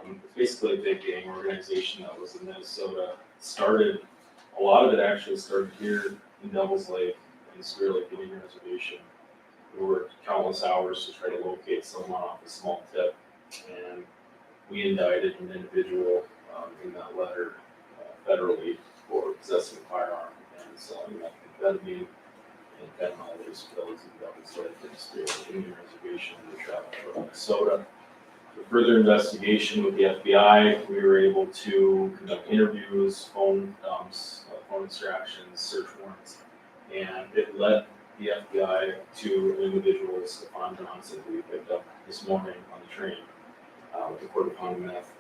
It's basically a big gang organization that was in Minnesota. A lot of it actually started here in Devil's Lake and Spirit Lake Indian Reservation. We worked countless hours to try to locate someone off a small tip, and we indicted an individual in that letter federally for possessing a firearm and selling methamphetamine and fentanyl-laced pills in Devil's Lake and Spirit Lake Indian Reservation in the travel from Minnesota. For further investigation with the FBI, we were able to conduct interviews, phone dumps, phone extractions, search warrants, and it led the FBI to an individual, Stefan Johnson, who we picked up this morning on the train with a quarter pound of meth.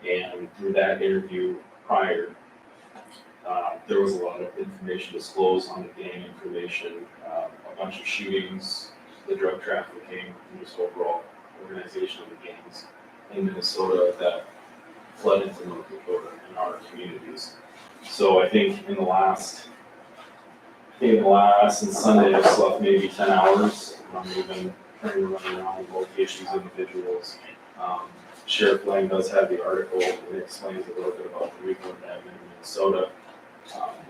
And through that interview prior, there was a lot of information disclosed on the gang information, a bunch of shootings, the drug trafficking, and just overall organization of the gangs in Minnesota that fled into North Dakota and our communities. So I think in the last, since Sunday, I've slept maybe 10 hours. We've been trying to run around and locate these individuals. Sheriff Lang does have the article, and it explains a little bit about the RICO indictment in Minnesota.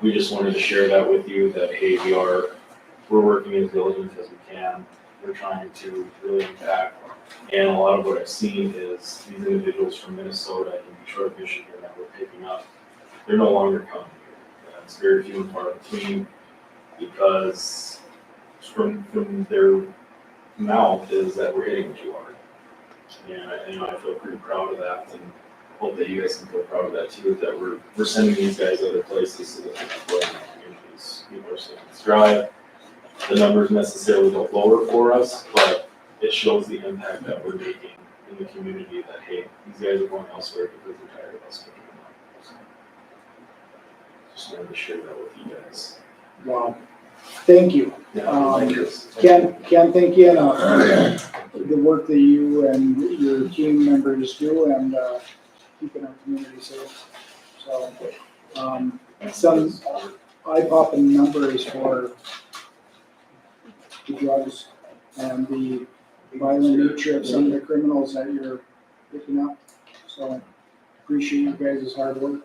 We just wanted to share that with you, that hey, we're working as diligent as we can. We're trying to really impact. And a lot of what I've seen is these individuals from Minnesota and Detroit, Michigan that we're picking up, they're no longer coming here. It's very few and far between, because from their mouth is that we're hitting too hard. And I feel pretty proud of that, and hope that you guys can feel proud of that too, that we're sending these guys other places so that they can play in our communities. People are saying it's dry. The numbers necessarily don't lower for us, but it shows the impact that we're making in the community, that hey, these guys are going elsewhere because they're tired of us picking them up. So, just wanted to share that with you guys. Wow. Thank you. Thank you. Can't thank you enough for the work that you and your team members do and keeping our community safe. So, some eye-popping numbers for the drugs and the violent nature of some of the criminals that you're picking up. So, appreciate you guys' hard work.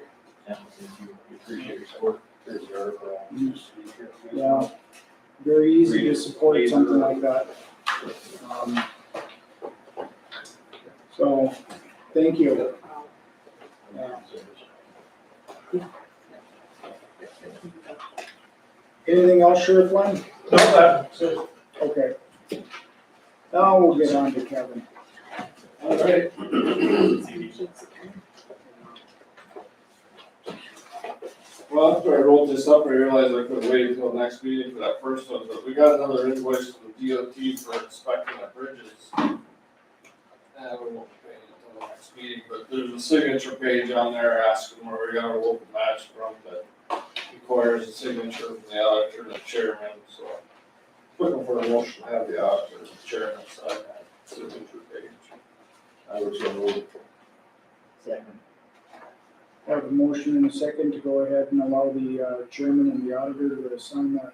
Yeah, thank you. We appreciate your support. Yeah. very easy to support something like that. So, thank you. Anything else, Sheriff Lynn? No, that's it. Okay. Now we'll get on to Kevin. All right. Well, after I rolled this up, I realized I could wait until next meeting for that first one, but we got another invoice from the DOT for inspecting the bridges. And we won't pay it until the next meeting, but there's a signature page on there asking where we got our local match from that requires a signature from the auditor and the chairman, so. Looking for a motion to have the auditor and the chairman sign that signature page. I would so move. Second. Have a motion and a second to go ahead and allow the chairman and the auditor to sign that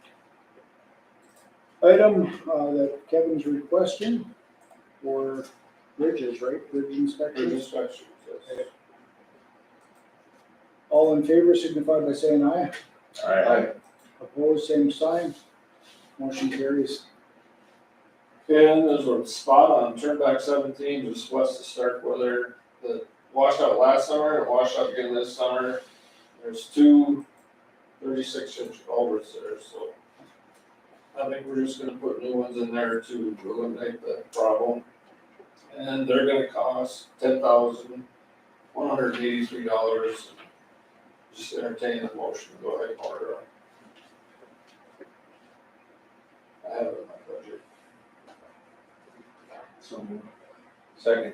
item that Kevin's requesting for bridges, right? Bridge Bridge inspections. inspections, yes. All in favor signify by saying aye. Aye. Opposed, same sign. Motion carries. And there's a spot on Turnback 17 just west of Starkweather that washed out last summer and washed out again this summer. There's two 36-inch culverts there, so I think we're just gonna put new ones in there to eliminate the problem. And they're gonna cost $10,183. Just entertain the motion to go ahead and order them. I have it in my budget. So, Second.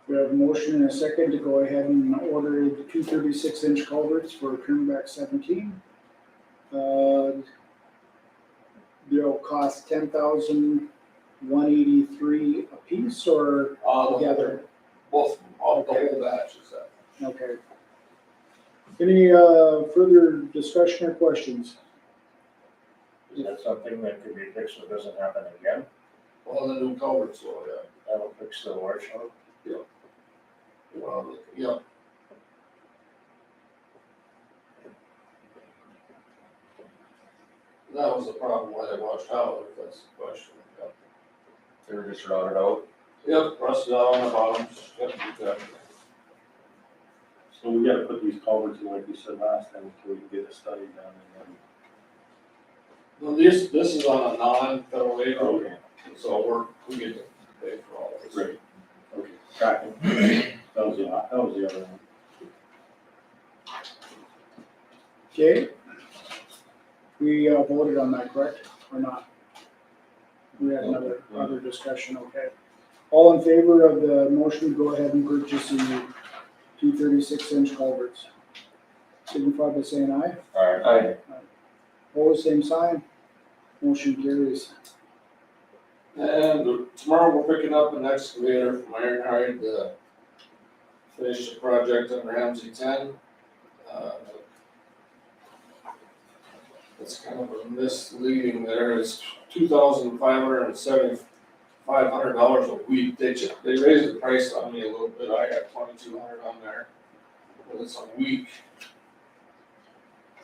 We have a motion and a second to go ahead and order the two 36-inch culverts for Turnback 17. They'll cost $10,183 a piece or together? Both, all the whole batch is that. Okay. Any further discussion or questions? is that something that could be fixed so it doesn't happen again? Well, the new culverts will, yeah. That'll fix the washout? Well, yeah. That was the problem why they washed out, if that's the question. Yep. They were just rotted out. Yep, rusted out on the bottom. Yep, exactly. So we gotta put these culverts in, like you said last time, until we can get a study done and Well, this is on a non-federal aid road, Okay. so we get to pay for all this. Great. then, okay, tracking. That was the other one. Okay. We voted on that, correct, or not? We had another discussion, okay. All in favor of the motion to go ahead and purchase the two 36-inch culverts? Signify by saying aye. Aye. Opposed, same sign. Motion carries. And tomorrow we're picking up an excavator from Ironhide to finish the project on Ramsey 10. It's kind of a misleading there. It's $2,500 a week. They raised the price on me a little bit. I got $2,200 on there, but it's a week.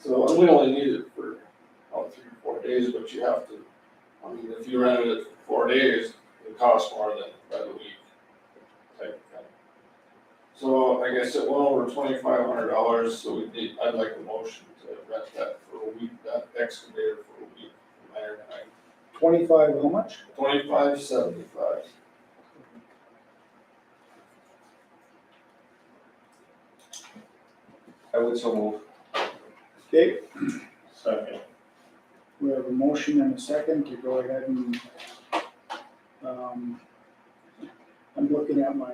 So we only need it for about 3 or 4 days, but you have to, I mean, if you rented it for 4 days, it costs more than by the week type of thing. So like I said, well over $2,500, so I'd like a motion to rent that for a week, that excavator for a week from Ironhide. 25, how much? $25.75. I would so move. Okay, Second. we have a motion and a second to go ahead and, I'm looking at my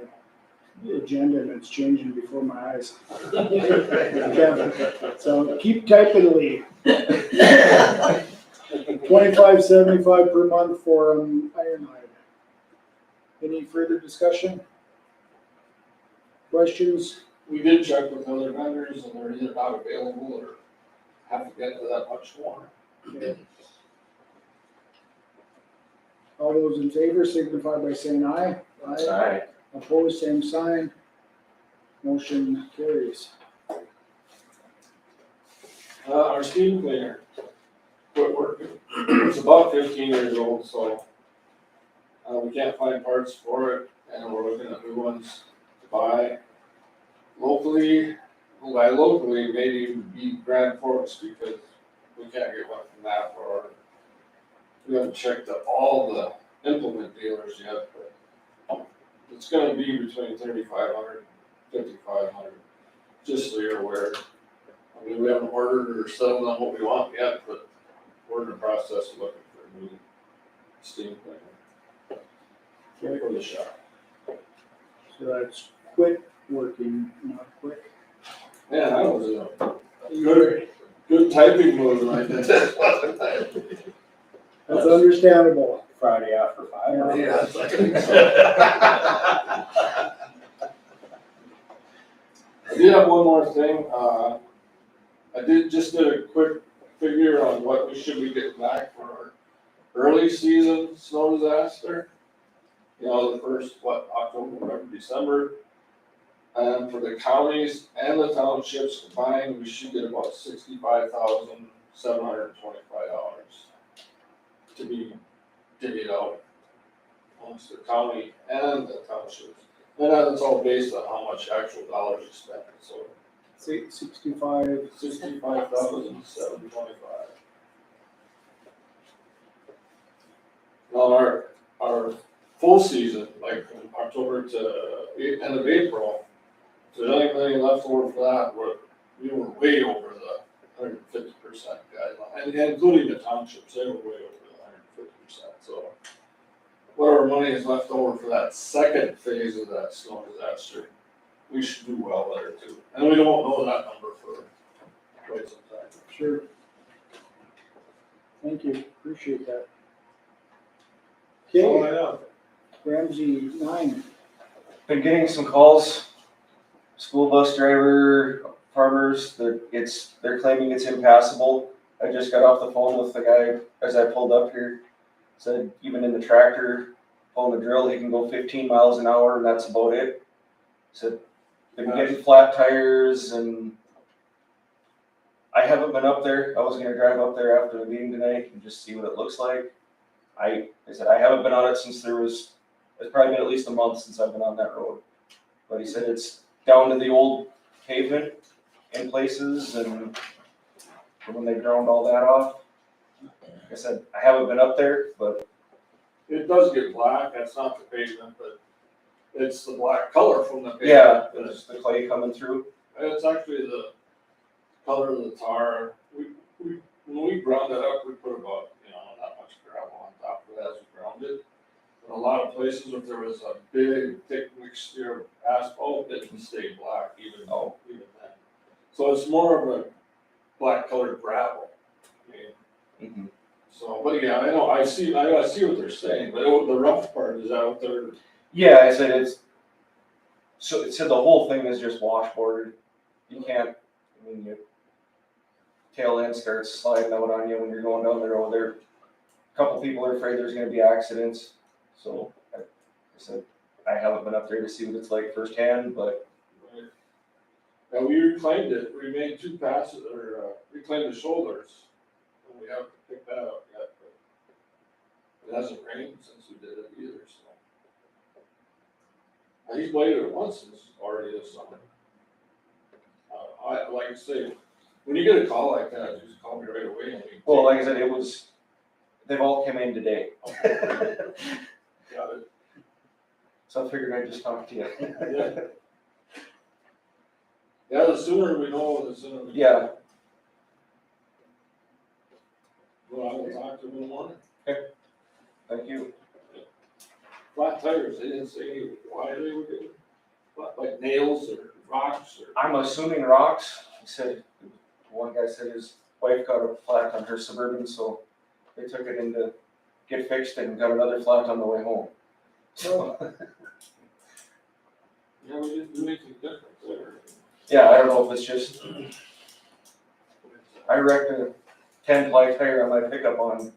agenda and it's changing before my eyes. Kevin, so keep typing, Lee. $25.75 per month for Ironhide. Any further discussion? Questions? We did check with other vendors and they're either not available or have to get to that much more. Okay. All those in favor signify by saying aye. Aye. Opposed, same sign. Motion carries. Our steam cleaner quit working. It's about 15 years old, so we can't find parts for it, and we're looking at new ones to buy. Locally, maybe be Grand Forks, because we can't get one from that, or we haven't checked out all the implement dealers yet, but it's gonna be between 3,500 and 5,500, just so you're aware. I mean, we haven't ordered or settled on what we want yet, but we're in the process of looking for a new steam cleaner. Here for the shop. So that's quit working, not quick. Man, that was a good typing move like that, wasn't it? That's understandable. Friday after 5. Yeah, it's like. I did have one more thing, I did a quick figure on what we should be getting back for our early season snow disaster. You know, the first, October, November, December. And for the counties and the townships combined, we should get about $65,725 to be divvied out amongst the county and the townships. And that's all based on how much actual dollars you spent, so 65. 65,725. Now, our full season, like from October to end of April, if there's anything left over for that, we were way over the 150% guideline, and including the townships, they were way over the 150%, so whatever money is left over for that second phase of that snow disaster, we should do well there too. And we don't know that number for quite some time. Sure. Thank you, appreciate that. Oh, Okay, yeah. Ramsey 9. Been getting some calls, school bus driver, farmers, they're claiming it's impassable. I just got off the phone with the guy as I pulled up here. Said even in the tractor, pulling the drill, he can go 15 miles an hour and that's about it. Said been getting flat tires, and I haven't been up there. I was gonna drive up there after the meeting tonight and just see what it looks like. I said I haven't been on it since it's probably been at least a month since I've been on that road. But he said it's down to the old pavement in places, and when they ground all that off. Like I said, I haven't been up there, but It does get black, that's not the pavement, but it's the black color from the pavement. yeah, there's the clay coming through. And it's actually the color of the tar. When we ground it up, we put about, not much gravel on top of it as we ground it. In a lot of places, if there was a big, thick mixture of asphalt, it can stay black even then. So it's more of a black colored gravel. I mean, So, but yeah, I know, I see what they're saying, but the rough part is out there. Yeah, I said it said the whole thing is just washboarded. You can't, your tail end starts sliding out on you when you're going down the road there. A couple people are afraid there's gonna be accidents, so I said, I haven't been up there to see what it's like firsthand, but. And we reclaimed it, we made 2 passes, reclaimed the shoulders, and we haven't picked that up yet, but it hasn't rained since we did it either, so. And he's bladed it once already this summer. Like I say, when you get a call like that, just call me right away. And Well, like I said, they've all come in today. Got it. So I figured I'd just talk to you. Yeah. Yeah, the sooner we know, the sooner we. Yeah. Well, I will talk to them in the morning. Thank you. Flat tires, they didn't say why they were getting flat, like nails or rocks or. I'm assuming rocks. He said, one guy said his wife got a flat on her Suburban, so they took it in to get fixed and got another flat on the way home. So, Yeah, we didn't do anything different there. yeah, I don't know if it's just, I wrecked a 10-ply tire on my pickup on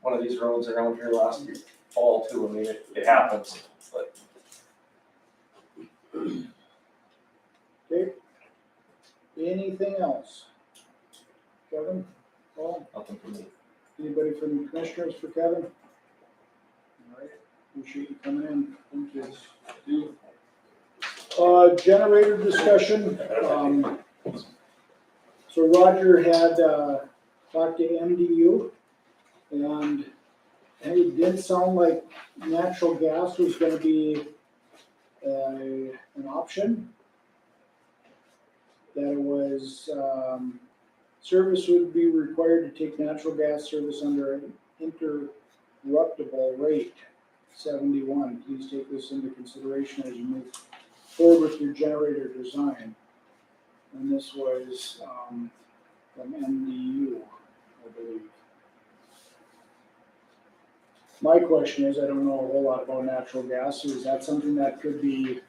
one of these roads around here last fall too. I mean, it happens, but. Okay. Anything else? Kevin? Paul? Nothing for me. Anybody from the commissioners for Kevin? All right, appreciate you coming in. Thank you. Generator discussion, so Roger had, talked to MDU, and it did sound like natural gas was gonna be, an option. That it was, service would be required to take natural gas service under an interruptible rate, 71. Please take this into consideration as you move forward with your generator design. And this was, from MDU, I believe. My question is, I don't know a whole lot about natural gas, so is that something that could be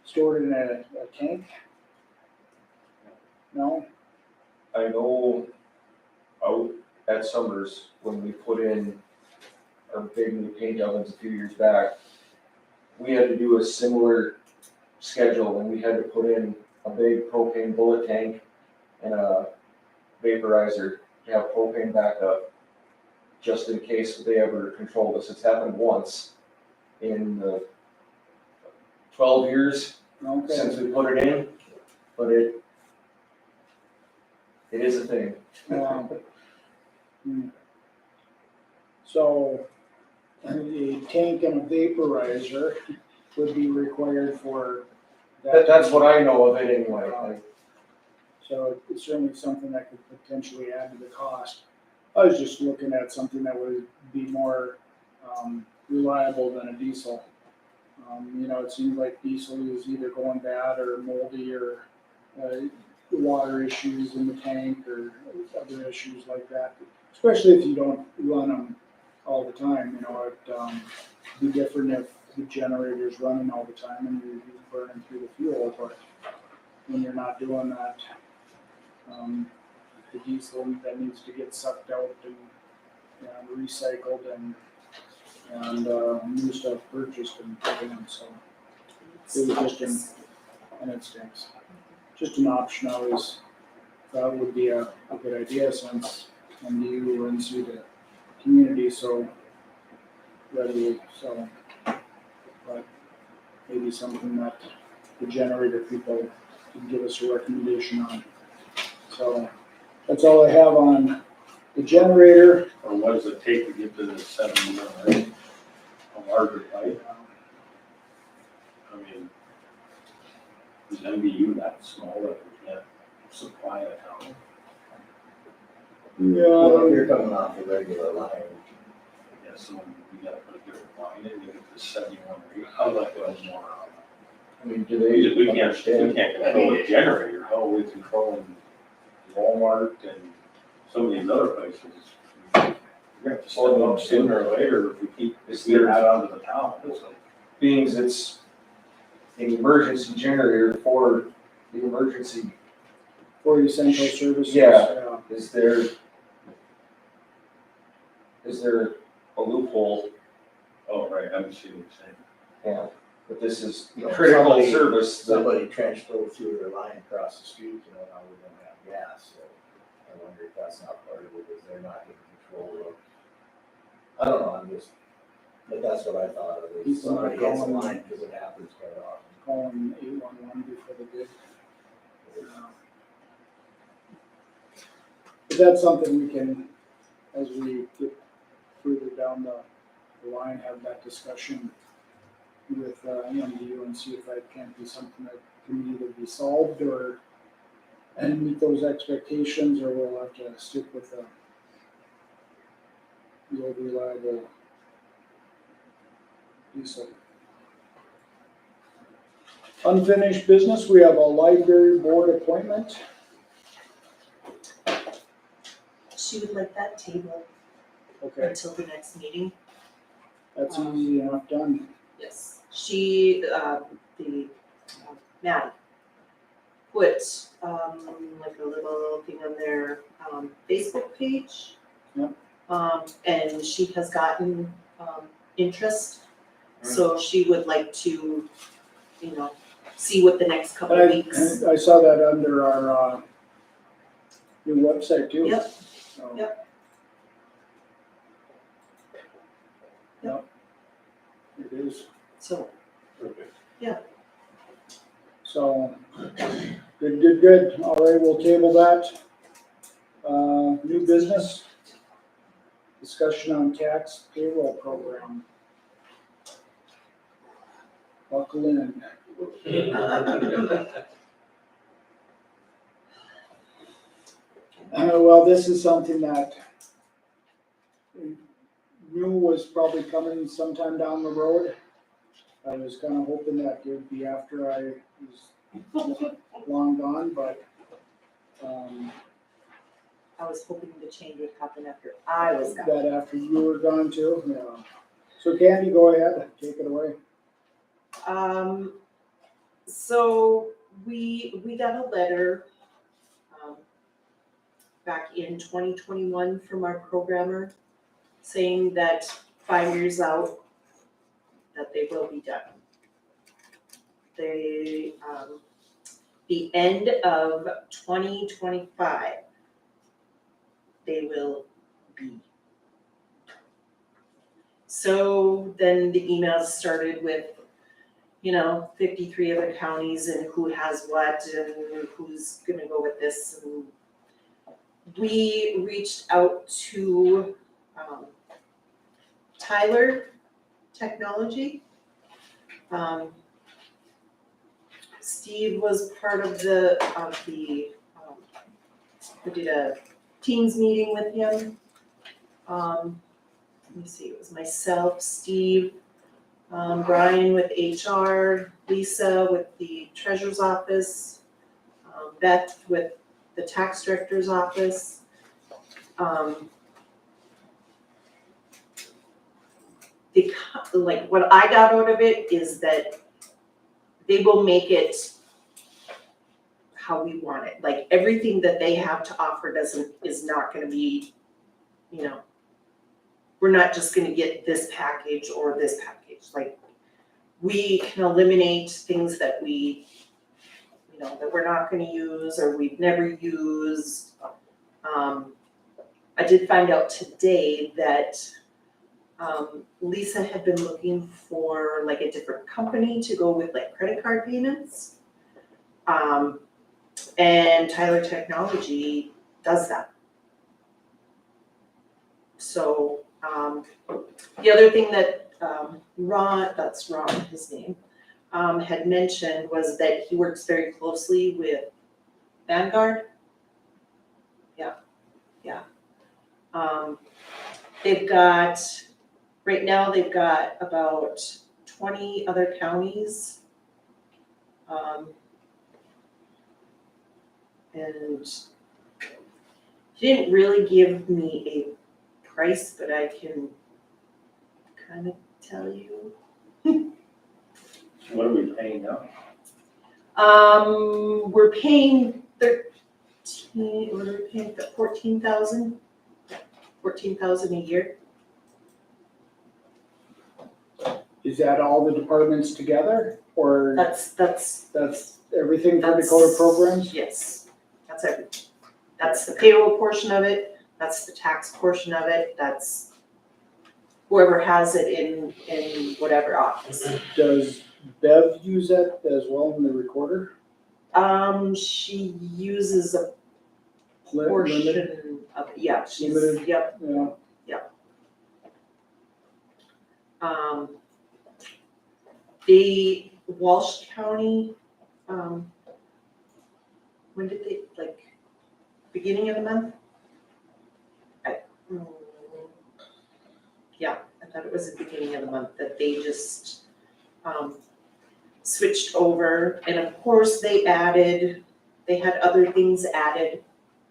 stored in a tank? No? I know out at Summers, when we put in our big new paint ovens a few years back, we had to do a similar schedule, and we had to put in a big propane bullet tank and a vaporizer to have propane backup, just in case they ever controlled us. It's happened once in the 12 years Okay. since we put it in, but it is a thing. So, a tank and a vaporizer would be required for that. That's what I know of it anyway. So it's certainly something that could potentially add to the cost. I was just looking at something that would be more, reliable than a diesel. It seems like diesel is either going bad or moldy or, water issues in the tank or other issues like that. Especially if you don't run them all the time, it'd be different if the generator's running all the time and you're burning through the fuel, but when you're not doing that, the diesel that needs to get sucked out and recycled and new stuff purchased and put in, so it was just and it stinks. Just an option I always thought would be a good idea since MDU runs through the community so readily, so, but maybe something that the generator people can give us a recommendation on. So that's all I have on the generator. Or what does it take to get to the 70, right? A larger pipe? I mean, is MBU that small that we can't supply a town? Well, if Yeah, you're coming off a regular line, I guess so we gotta put a different line in to get the 71 rate. How that goes more on. I mean, do We they can't understand? control the generator, how are we controlling Walmart and some of these other places? We're gonna have to slow them sooner or later if we keep that onto the town, so. Beings, it's an emergency generator for the emergency. for essential services. Yeah. Is there a loophole? Oh, right, I see what you're saying. Yeah, but this is You know, critical somebody- service. that- somebody trenched hole through their line across the street, now we don't have gas, so I wonder if that's not part of it, is they're not in control of. I don't know, but that's what I thought of, People is somebody not hits a calling- line, because it happens quite often. Calling 811 before they did. But that's something we can, as we get further down the line, have that discussion with MDU and see if that can't be something that can either be solved and meet those expectations, or we'll have to stick with the old reliable diesel. Unfinished business, we have a library board appointment. She would like that table Okay, until the next meeting. that's easy enough done. Yes. She, Maddie, put, like a little thing on their, Facebook page. Yep. And she has gotten, interest, so she would like to, see what the next couple of weeks. I saw that under our new website too. Yep. So, Yep. It is. So, So, good. All right, we'll table that. New business. Discussion on tax payroll program. Buckle in. Well, this is something that we knew was probably coming sometime down the road. I was kind of hoping that it would be after I was long gone, but, I was hoping the change would happen after I was gone. that after you were gone too, yeah. So Candy, go ahead, take it away. So we got a letter, back in 2021 from our programmer saying that 5 years out, that they will be done. They, the end of 2025, they will be. So then the emails started with, 53 other counties and who has what and who's gonna go with this. And we reached out to Tyler Technology. Steve was part of we did a Teams meeting with him. Let me see, it was myself, Steve, Brian with HR, Lisa with the treasurer's office, Beth with the tax director's office. What I got out of it is that they will make it how we want it. Like everything that they have to offer is not gonna be, we're not just gonna get this package or this package. Like we can eliminate things that that we're not gonna use or we've never used. I did find out today that Lisa had been looking for like a different company to go with like credit card payments. And Tyler Technology does that. So, the other thing that Ron, that's Ron, his name, had mentioned was that he works very closely with Vanguard. Yeah. Right now they've got about 20 other counties. And he didn't really give me a price, but I can kind of tell you. What are we paying now? We're paying 14,000 a year. Is that all the departments together, or That's everything for Dakota programs? Yes, that's everything. That's the payroll portion of it, that's the tax portion of it, that's whoever has it in whatever office. Does Bev use that as well in the recorder? She uses a Limited? portion of, yeah, she's, Limited? yep. Yeah. The Walsh County, when did they, beginning of the month? Yeah, I thought it was the beginning of the month that they just, switched over, and of course they had other things added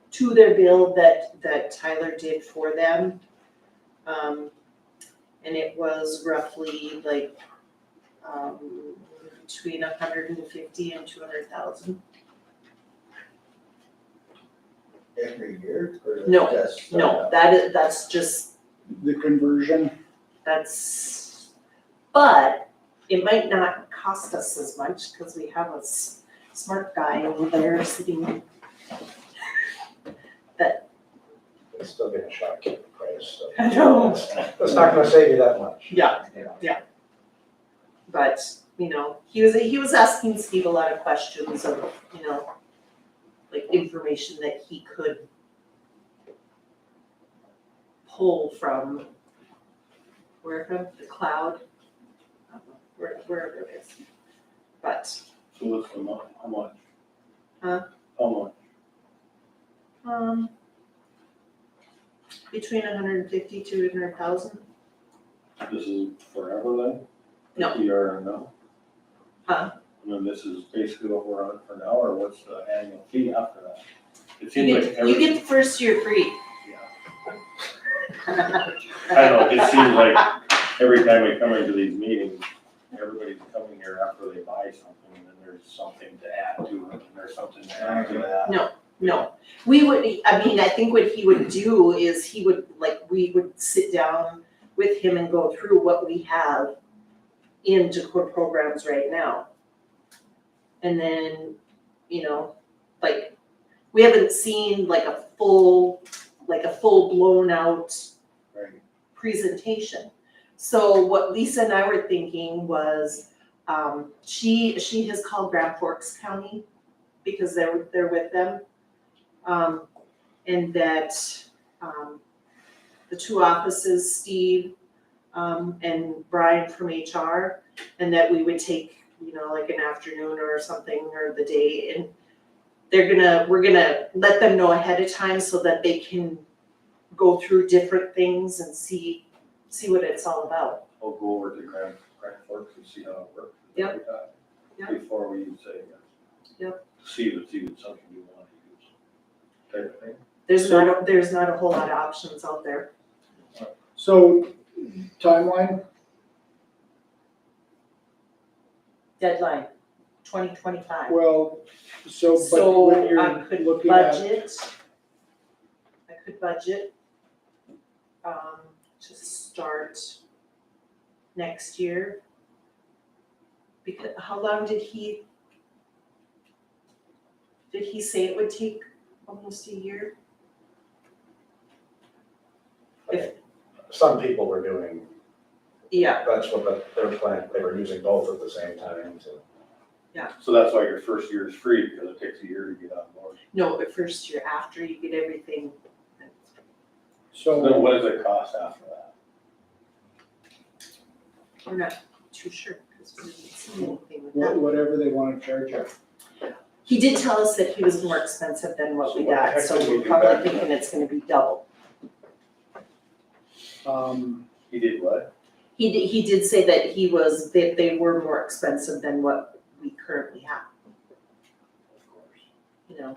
to their bill that Tyler did for them. And it was roughly between 150 and 200,000. Every year? Or No, just, No, that's just, The conversion? but it might not cost us as much because we have a smart guy over there sitting. It's still gonna shock you the price, so. I know. It's not gonna save you that much. Yeah. but, you know, he was asking Steve a lot of questions of, you know, like information that he could pull from, from the cloud, wherever it is. But, So what's the month, how much? Huh? How much? between 150 to 200,000. This is forever then? No. Or no? Huh? I mean, this is basically what we're on for now, or what's the annual fee after that? It You seems like get, every. you get the first year free. I don't know, it just seems like every time we come into these meetings, everybody's coming here after they buy something, and then there's something to add to it, and there's something to add to that. No, we would, I mean, I think what he would do is he would, like, we would sit down with him and go through what we have in Dakota programs right now. And then, you know, like, we haven't seen like a full blown out Right. presentation. So what Lisa and I were thinking was, she has called Grand Forks County because they're with them. And that, the two offices, Steve, and Brian from HR, and that we would take, you know, like an afternoon or something, or the day, and we're gonna let them know ahead of time so that they can go through different things and see what it's all about. I'll go over to Grand Forks and see how it works. Yep. Yep. Before we even say yes. Yep. See if it's even something you want to use. Type of thing. There's not a whole lot of options out there. So, timeline, Deadline, 2025. well, so, but So when I you're could looking at, budget, to start next year. Because, how long did he say it would take? Almost a year? Some people were doing, Yeah, that's what their plan, they were using both at the same time, so. So that's why your first year is free, because it takes a year to get on board. no, the first year after you get everything. Then so, what does it cost after that? We're not too sure because we didn't see anything with that. whatever they wanna charge you. He did tell us that he was more expensive than what So we what the got, heck so did we we're do probably back then? thinking it's gonna be double. He did what? He did say that that they were more expensive than what we currently have, Of course. you know.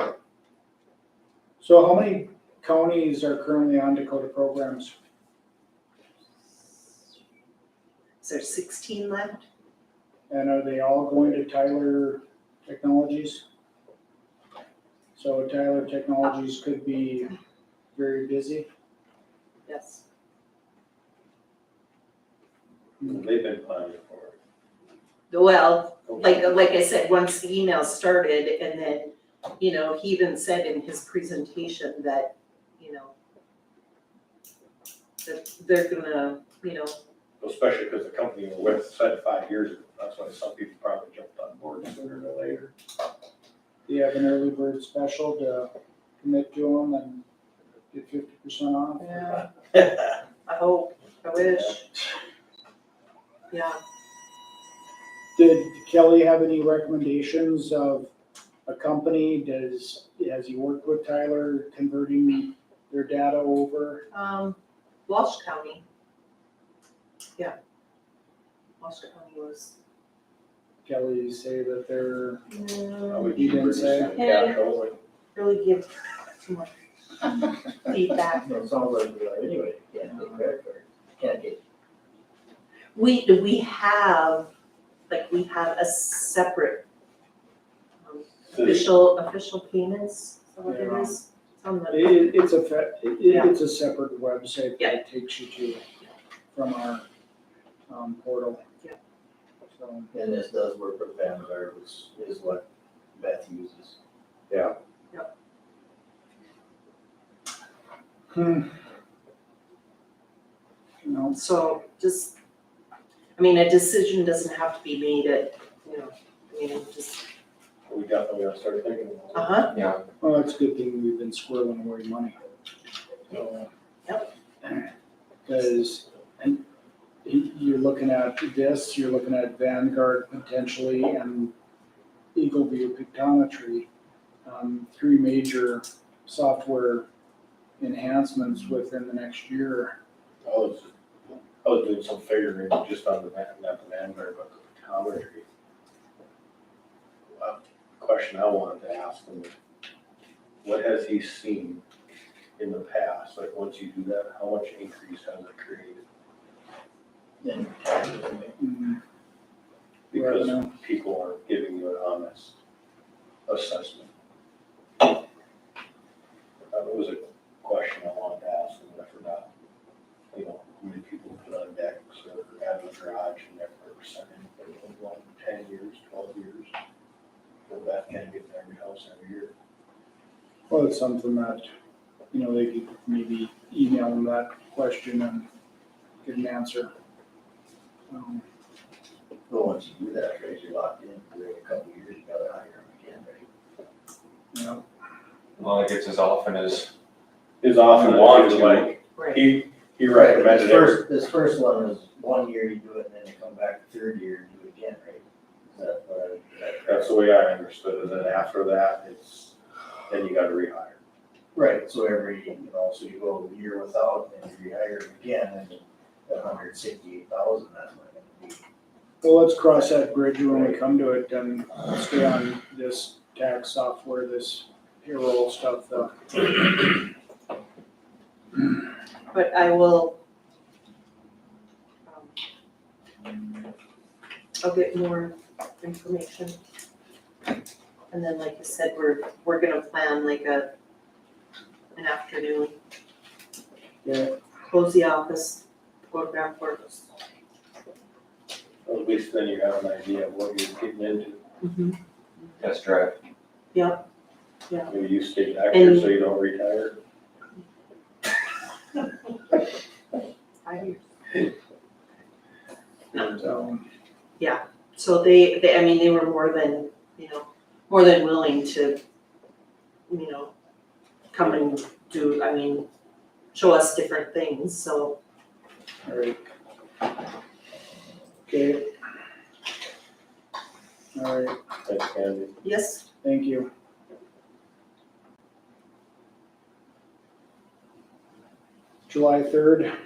So how many counties are currently on Dakota programs? Is there 16 left? And are they all going to Tyler Technologies? So Tyler Technologies could be very busy. Yes. They've been planning for it. Well, like I said, once the email started, and then, you know, he even said in his presentation that, you know, that they're gonna, you know, Especially because the company we're with said 5 years ago. That's why some people probably jumped on board sooner than later. Do you have an early bird special to commit to them and get 50% off? yeah, I hope, I wish. Yeah, Did Kelly have any recommendations of a company? Has he worked with Tyler converting their data over? Walsh County. Yeah. Walsh County was. Kelly say that they're, Probably He didn't say. Control it. Really give too much feedback. That sounds like, anyway, you can't get credit card, can't get. We have a separate official payments, is that what it is? It's on the, it's a separate website Yeah. that takes you to from our portal. Yeah. So, And this does work with Vanguard, which is what Beth uses. Yeah. no, so just, I mean, a decision doesn't have to be made at, you know, I mean, just, We definitely gotta start thinking about it. uh-huh, Yeah, Well, it's a good thing we've been squirreling away money. Yep. Cause, and you're looking at this, you're looking at Vanguard potentially and Eagle View Pictometry. Three major software enhancements within the next year. I was doing some figuring just on the not the Vanguard, but the photometry. Question I wanted to ask him, what has he seen in the past? Like, once you do that, how much increase has it created? Then Mm, Because Revenue. people aren't giving you an honest assessment. It was a question I wanted to ask him, and I forgot. You know, how many people put on decks or have a garage and never percentage, but it was like 10 years, 12 years. Well, that can't get in every house every year. Well, it's something that, you know, they could maybe email them that question and get an answer. But once you do that, right, you're locked in for a couple of years, you gotta hire them again, right? You know, well, it gets as often as Is often you want as to. like, right. he recommended it. This first one is 1 year you do it, and then you come back the third year and do it again, right? Is that what That's the way I understood it, and then after that, then you gotta rehire. Right, so so you go a year without, and you rehire them again, and that 168,000, that's not gonna be. well, let's cross that bridge when we come to it and stay on this tax software, this payroll stuff, But I will, I'll get more information. And then, like I said, we're gonna plan like an afternoon. Yeah. Close the office, go to back work. At least then you have an idea of what you're getting into. Mm-hmm. test drive. Maybe you stay active so you don't retire. 5 years. so. So they, I mean, they were more than willing to, come and do, I mean, show us different things, so. All right. Okay. All right, Thanks, Candy. Yes, thank you. July 3rd.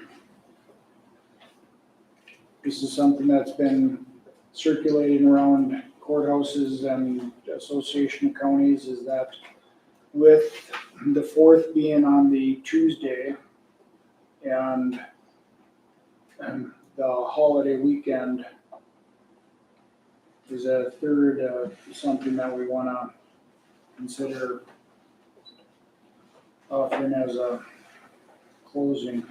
This is something that's been circulating around courthouses and Association of Counties, is that with the 4th being on the Tuesday and the holiday weekend is a third, something that we wanna consider offering as a closing.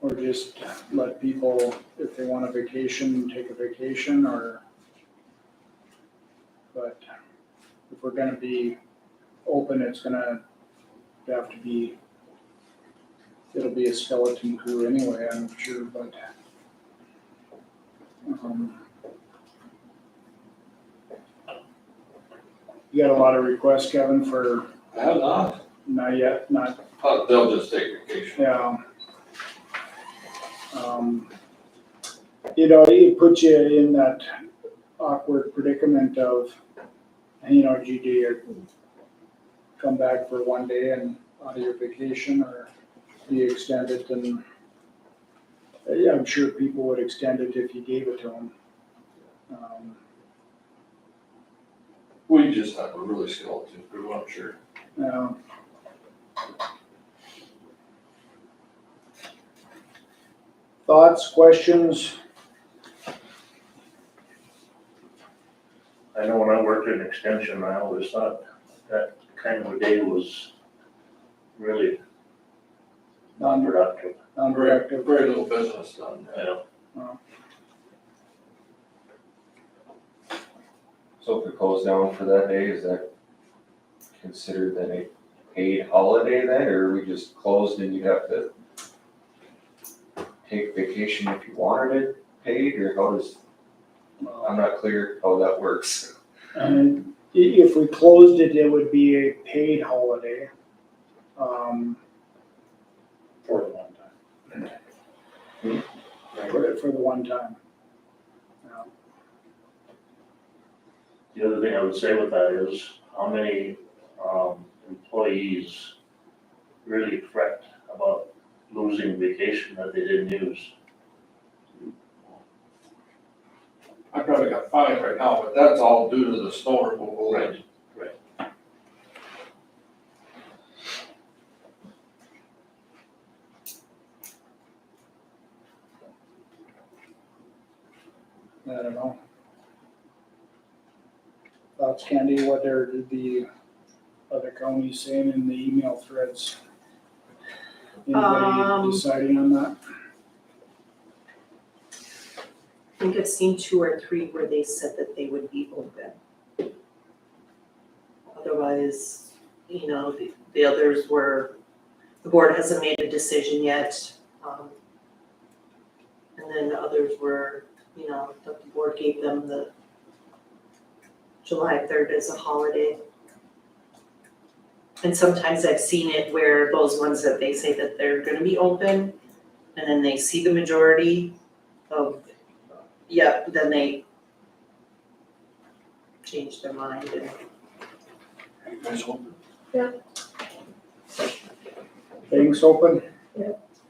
Or just let people, if they want a vacation, take a vacation, or, but if we're gonna be open, it's gonna have to be, it'll be a skeleton crew anyway, I'm sure, but you got a lot of requests, Kevin, for, I have not. not yet, not, They'll just take vacation. yeah. It puts you in that awkward predicament of, do you come back for one day and out of your vacation, or do you extend it? And yeah, I'm sure people would extend it if you gave it to them. We just have a really skeleton crew, I'm sure. Thoughts, questions? I know when I worked in extension, I always thought that kind of a day was really non-productive. Non-productive? Very little business done. So if it goes down for that day, is that considered then a paid holiday then, or are we just closed and you have to take vacation if you wanted it paid, or how does, I'm not clear how that works. And if we closed it, it would be a paid holiday. For the one time. For the one time. Yeah. The other thing I would say with that is, how many, employees really fret about losing vacation that they didn't use? I probably got 5 right now, but that's all due to the snow removal. Right. I don't know. Thoughts, Candy, what are the other counties saying in the email threads? Anybody deciding on that? I think I've seen 2 or 3 where they said that they would be open. Otherwise, you know, the others were, the board hasn't made a decision yet. And then the others were, you know, the board gave them the July 3rd as a holiday. And sometimes I've seen it where those ones that they say that they're gonna be open, and then they see the majority of, then they change their mind and. You guys open? Banks open?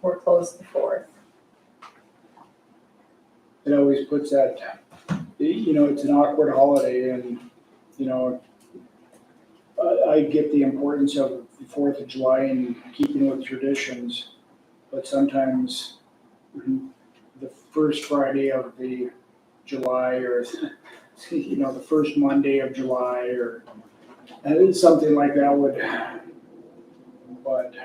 We're closed the 4th. It always puts that, you know, it's an awkward holiday and, you know, I get the importance of the 4th of July and keeping with traditions, but sometimes the first Friday of the July or, you know, the first Monday of July or something like that would, but.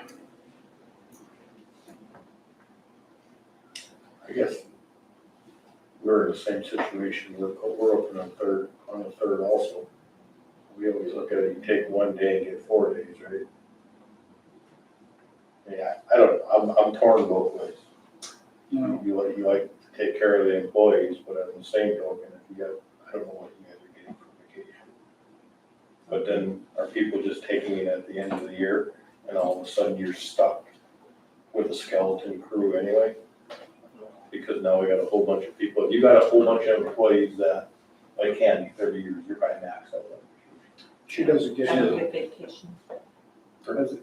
I guess we're in the same situation, we're open on the third also. We always look at it, you take one day and get 4 days, right? Yeah, I don't know, I'm torn both ways. You know, You like to take care of the employees, but on the same token, if you got, I don't know what you guys are getting for vacation. But then are people just taking it at the end of the year and all of a sudden you're stuck with a skeleton crew anyway? Because now we got a whole bunch of people, you got a whole bunch of employees that, like Candy, 30 years, you're probably maxed out. she doesn't get I it don't get vacation.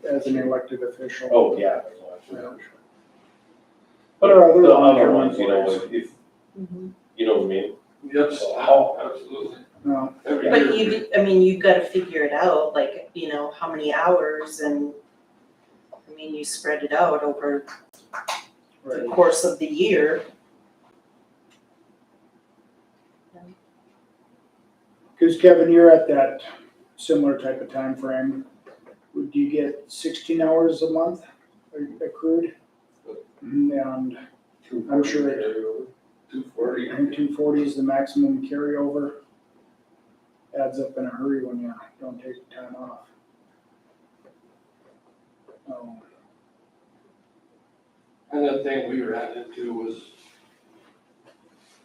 as an elected official. Oh, yeah, that's for sure. But our other The other long-term ones, you know, employees, you know what I mean? Yes, So how- absolutely. no, Every But year. you've gotta figure it out, like, you know, how many hours and, I mean, you spread it out over the right. course of the year. Because Kevin, you're at that similar type of time frame. Would you get 16 hours a month accrued? And I'm sure it, 240. I think 240 is the maximum carryover. Adds up in a hurry when you don't take time off. And the thing we ran into was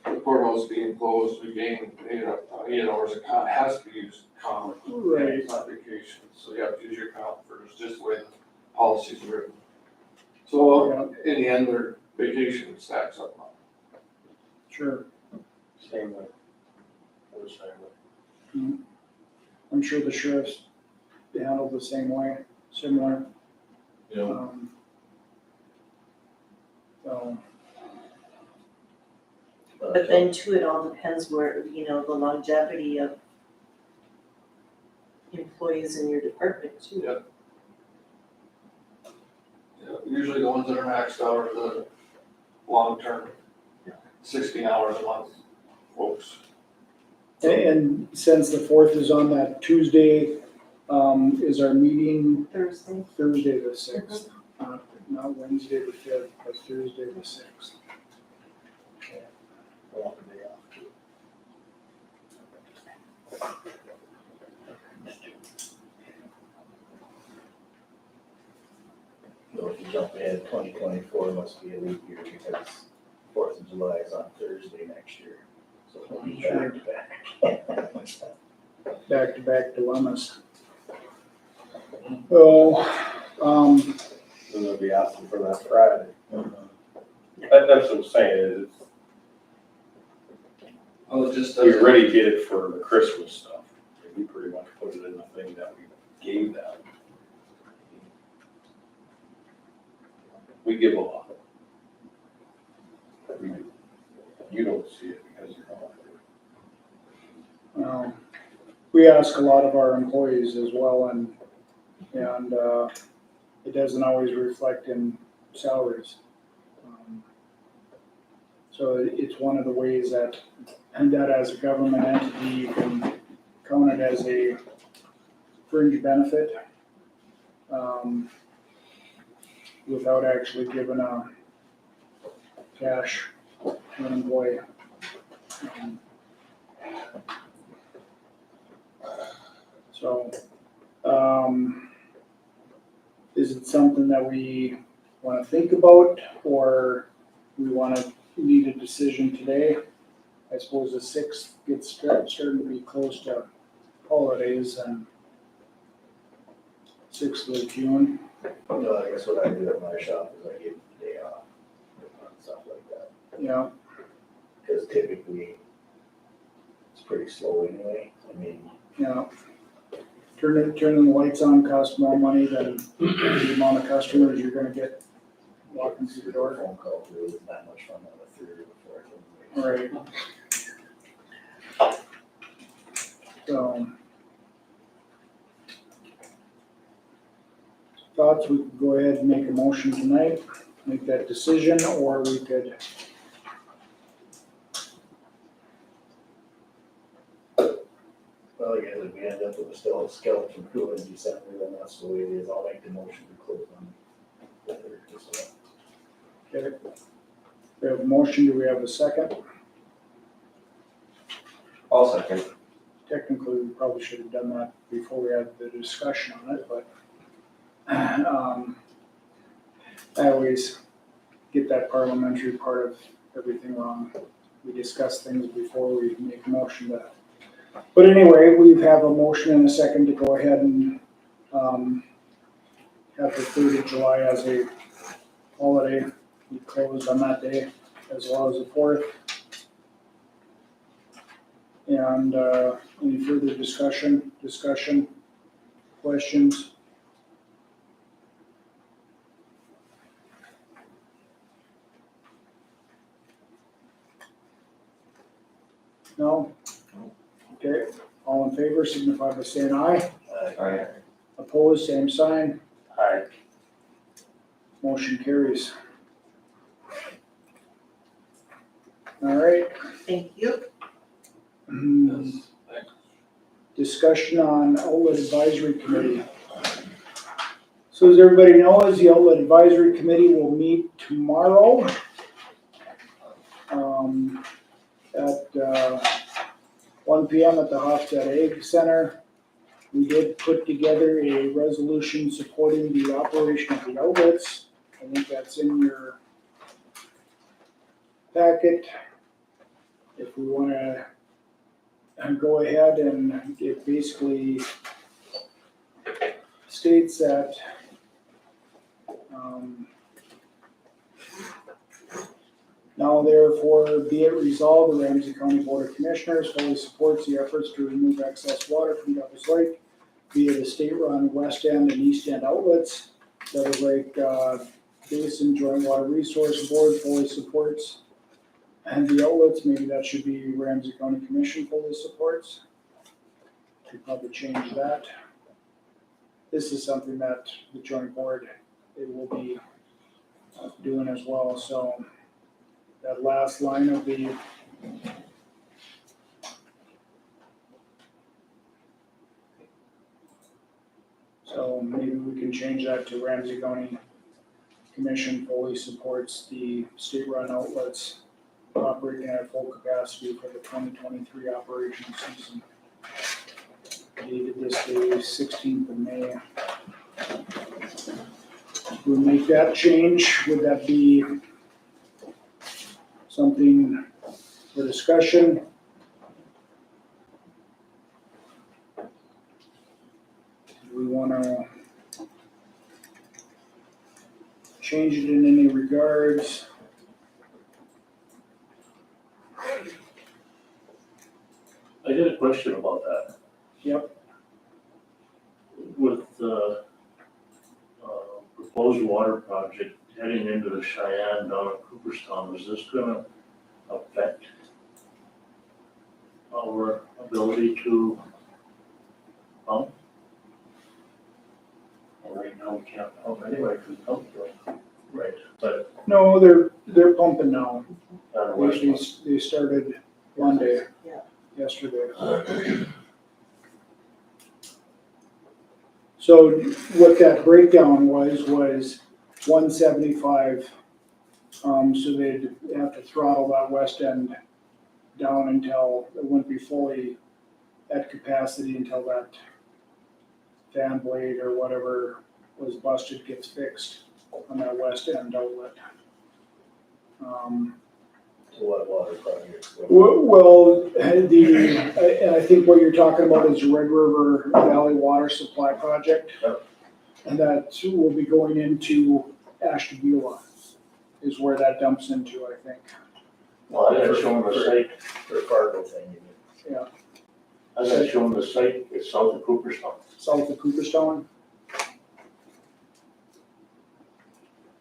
the courthouse being closed, we gained 8 hours of comp, has to use comp. Right. It's not vacation, so you have to use your comp first, just the way the policy's written. So in the end, their vacation stacks up. Sure. Same way. We're the same way. I'm sure the sheriff's handled the same way, similar. Yeah. So, But then too, it all depends where, you know, the longevity of employees in your department too. Yeah. Yeah, usually the ones that are maxed out are the long-term, 16 hours a month folks. and since the 4th is on that Tuesday, is our meeting Thursday. Thursday the 6th? Not Wednesday the 5th, but Thursday the 6th. I want the day off too. jump ahead, 2024 must be a leap year because 4th of July is on Thursday next year. So it'll be back to back. Back-to-back dilemmas. So, And they'll be asking for that Friday. That's what I'm saying, is Well, it just we doesn't. already did it for the Christmas stuff. We pretty much put it in the thing that we gave them. We give a lot. We do. You don't see it because you're not here. we ask a lot of our employees as well, and it doesn't always reflect in salaries. So it's one of the ways that as a government entity, you can count it as a fringe benefit, without actually giving a cash to an employee. So, is it something that we want to think about, or we want to need a decision today? I suppose the 6th gets starting to be close to holidays, and 6th of June. No, I guess what I do at my shop is I give the day off and stuff like that. Yeah, Because typically, it's pretty slow anyway. I mean, yeah. Turning the lights on costs more money than the amount of customers you're gonna get walking through the door. phone call through isn't that much fun on the 3rd or 4th. Right. So. Thoughts, we could go ahead and make a motion tonight, make that decision, or we could. Well, I guess if we end up with still a skeleton crew in December, then that's the way it is. I'll make the motion to close on the 3rd, just so. Okay. We have a motion, do we have a second? I'll second. Technically, we probably should have done that before we had the discussion on it, but I always get that parliamentary part of everything wrong. We discuss things before we make a motion to. But anyway, we have a motion and a second to go ahead and have the 3rd of July as a holiday. We close on that day, as well as the 4th. And any further discussion, questions? No? Okay, all in favor, signify by saying aye. Aye. Opposed, same sign. Aye. Motion carries. All right. Thank you. Discussion on outlet advisory committee. So as everybody knows, the outlet advisory committee will meet tomorrow at 1 p.m. at the Hofstad Ag Center. We did put together a resolution supporting the operation of the outlets. I think that's in your packet. If we want to go ahead, and it basically states that now therefore be it resolved, the Ramsey County Board of Commissioners fully supports the efforts to remove excess water from Devil's Lake via the state-run west end and east end outlets. Devil's Lake Basin Joint Water Resource Board fully supports. And the outlets, maybe that should be Ramsey County Commission fully supports. Could probably change that. This is something that the joint board, it will be doing as well, so that last line of the so maybe we can change that to Ramsey County Commission fully supports the state-run outlets operating at full capacity for the 2023 operations season. Dated this day, 16th of May. we'll make that change. Would that be something for discussion? Do we wanna change it in any regards? I got a question about that. Yep. With the proposed water project heading into the Cheyenne down at Cooperstown, is this gonna affect our ability to pump? Well, right now we can't pump anyway, because pump, right, but No, they're pumping now. on the west one. They started Monday, Yeah. yesterday. So what that breakdown was 175. So they'd have to throttle that west end down until it wouldn't be fully at capacity until that fan blade or whatever was busted gets fixed on that west end outlet. To what water project? Well, and I think what you're talking about is the Red River Valley Water Supply Project. Yep. And that will be going into Ashtabula is where that dumps into, I think. Well, I got shown the site, For Fargo thing, you mean? I got shown the site, it's south of Cooperstown. South of Cooperstown.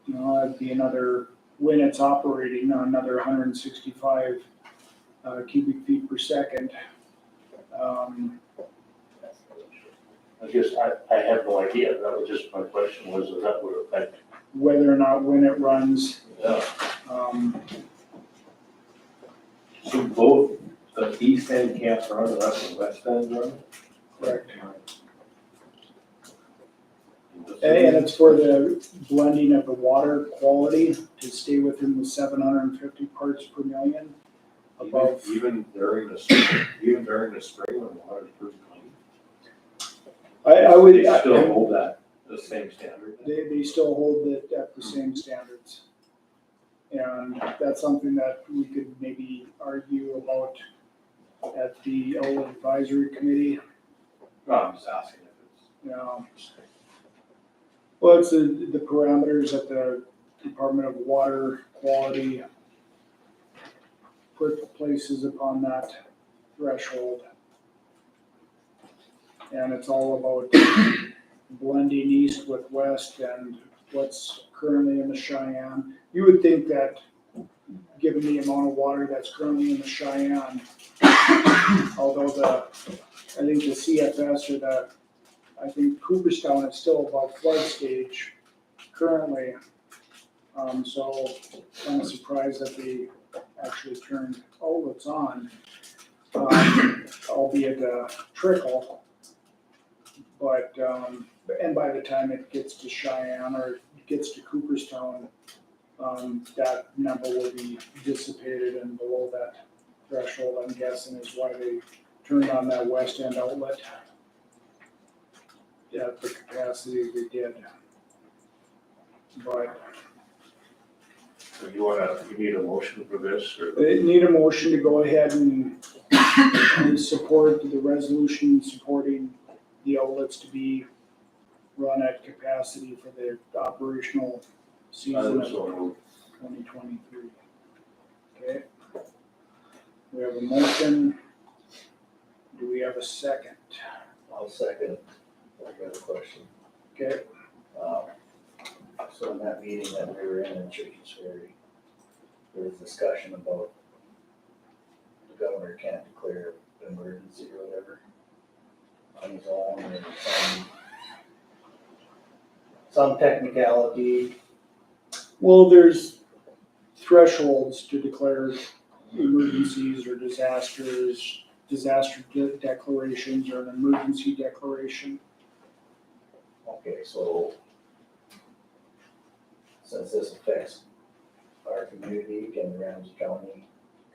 That'd be another, when it's operating, another 165 cubic feet per second. I guess I have no idea, that was just my question, was if that would affect. Whether or not when it runs. Yeah. So both the east end can't run, and that's the west end run? Correct. And it's for the blending of the water quality to stay within the 750 parts per million above. Even during the spring, when water's pretty clean? I would, They still hold that, the same standard? they still hold it at the same standards. And that's something that we could maybe argue about at the outlet advisory committee. No, I'm just asking if it's. Well, it's the parameters that the Department of Water Quality places upon that threshold. And it's all about blending east with west and what's currently in the Cheyenne. You would think that, given the amount of water that's currently in the Cheyenne, although I think the CFS I think Cooperstown is still above flood stage currently. So kind of surprised that they actually turned outlets on, albeit a trickle. But, and by the time it gets to Cheyenne or gets to Cooperstown, that number will be dissipated and below that threshold, I'm guessing, is why they turned on that west end outlet at the capacity they did. But So you need a motion for this, or? they need a motion to go ahead and support the resolution supporting the outlets to be run at capacity for the operational season of 2023. Okay. We have a motion. Do we have a second? I'll second. I got a question. Okay. So in that meeting that we were in Churches Ferry, there was discussion about the governor can't declare an emergency or whatever on his own, and some technicality. Well, there's thresholds to declare emergencies or disasters, disaster declarations or an emergency declaration. Okay, so since this affects our community, can the Ramsey County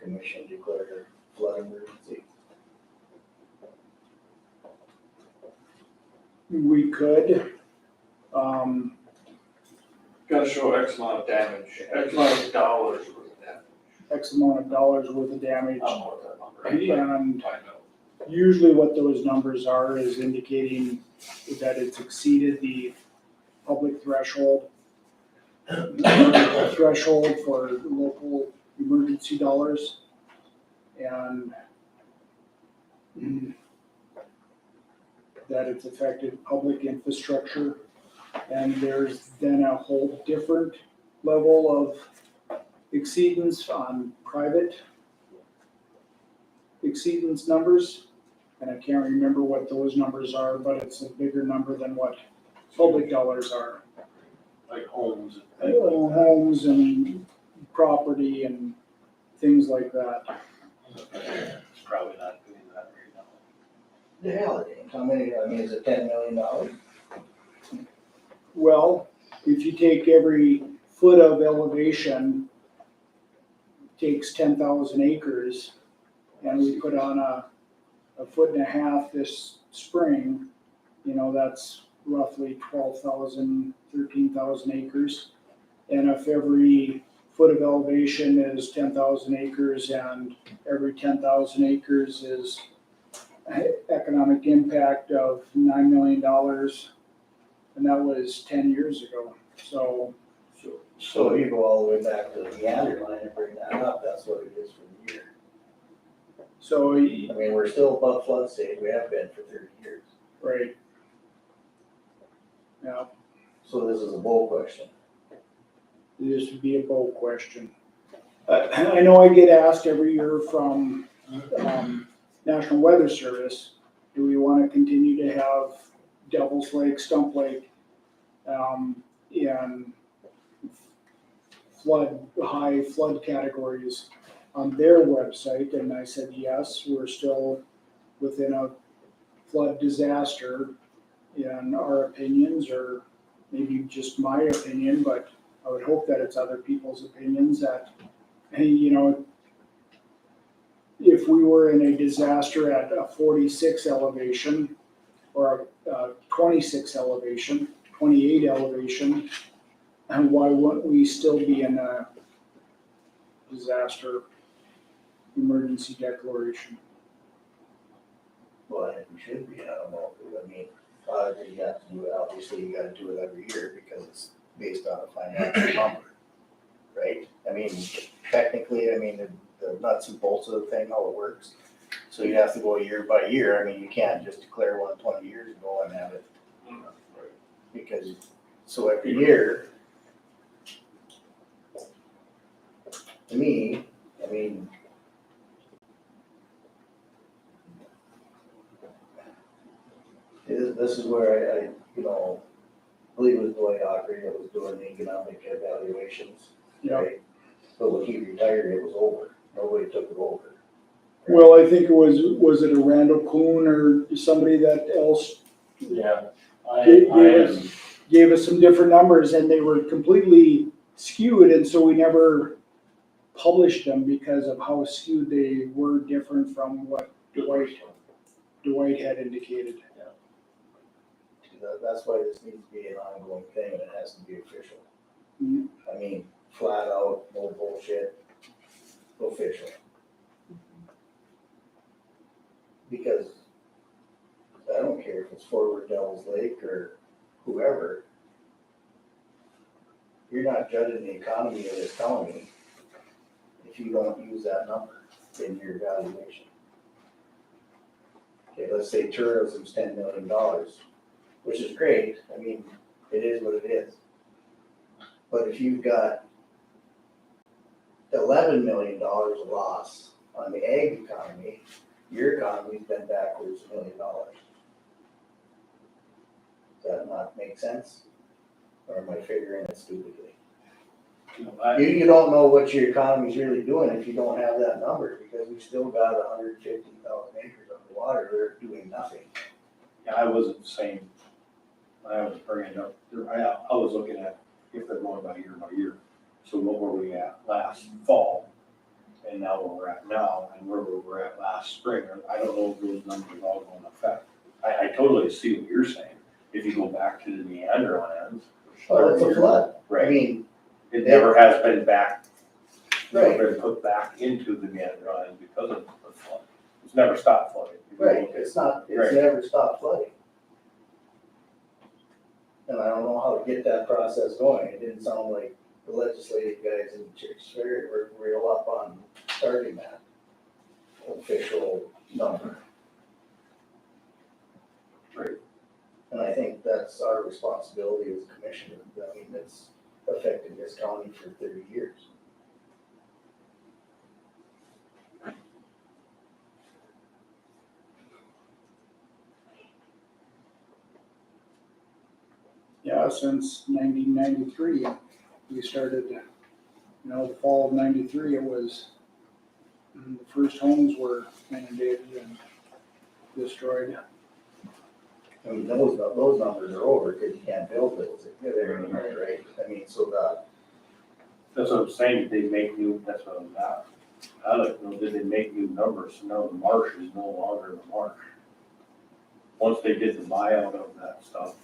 Commission declare flood emergency? We could, show X amount of damage, X amount of dollars worth of damage. X amount of dollars worth of damage. I don't know what that number is, but And find out. usually what those numbers are is indicating that it's exceeded the public threshold. Threshold for local emergency dollars. And that it's affected public infrastructure. And there's then a whole different level of exceedance on private exceedance numbers. And I can't remember what those numbers are, but it's a bigger number than what public dollars are. Like homes. Homes and property and things like that. It's probably not doing that right now. The hell it ain't. How many, I mean, is it $10 million? Well, if you take every foot of elevation, takes 10,000 acres, and we put on a 1.5 feet this spring, you know, that's roughly 12,000, 13,000 acres. And if every foot of elevation is 10,000 acres and every 10,000 acres is economic impact of $9 million, and that was 10 years ago. So you go all the way back to the meander line and bring that up, that's what it is for the year. So, I mean, we're still above flood stage, we have been for 30 years. right. Yeah, So this is a bull question. this would be a bold question. I know I get asked every year from National Weather Service, do we want to continue to have Devil's Lake, Stump Lake, in high flood categories on their website? And I said, yes, we're still within a flood disaster in our opinions, or maybe just my opinion, but I would hope that it's other people's opinions that, hey, you know, if we were in a disaster at a 46 elevation or a 26 elevation, 28 elevation, and why wouldn't we still be in a disaster emergency declaration? Well, I think we should be, I don't know, I mean, you have to do it, obviously you gotta do it every year because it's based on a financial number, right? I mean, technically, I mean, the nuts and bolts of the thing, how it works. So you have to go year by year, I mean, you can't just declare one 20 years ago and have it. Because, so every year, to me, I mean, this is where I you know, believe it was Dwight Aubrey that was doing the economic evaluations, right? But when he retired, it was over, nobody took it over. Well, I think it was it a Randall Kuhn or somebody that else Yeah. gave us some different numbers, and they were completely skewed, and so we never published them because of how skewed they were, different from what Dwight had indicated. That's why this needs to be an ongoing thing and it has to be official. Mhm. I mean, flat out, no bullshit, official. Because I don't care if it's Forward Devil's Lake or whoever, you're not judging the economy of this county if you don't use that number in your evaluation. Okay, let's say tourism's $10 million, which is great, I mean, it is what it is. But if you've got $11 million loss on the ag economy, your economy's been backwards $1 million. Does that not make sense? Or am I figuring it stupidly? You don't know what your economy's really doing if you don't have that number, because we've still got 150,000 acres underwater that are doing nothing. Yeah, I wasn't saying, when I was bringing it up, I was looking at if they're going by year. So what were we at last fall? And now where we're at now, and where we were at last spring, I don't know if those numbers all go in effect. I totally see what you're saying, if you go back to the meander lands. Oh, it's a flood. I mean, It never has been back, Right. never been put back into the Gan Run because of the flood. It's never stopped flooding. right, it's Right. never stopped flooding. And I don't know how to get that process going. It didn't sound like the legislative guys in Chicks-Ferry were real up on starting that official number. Right. And I think that's our responsibility as a commissioner. I mean, it's affected this county for 30 years. Yeah, since 1993, we started, the fall of 93, it was, the first homes were inundated and destroyed. I mean, those numbers are over because you can't build those there anymore, right? I mean, so That's what I'm saying, they make new, that's what I'm at. I like to know, did they make new numbers? So now the marsh is no longer the marsh. Once they did the buyout of that stuff,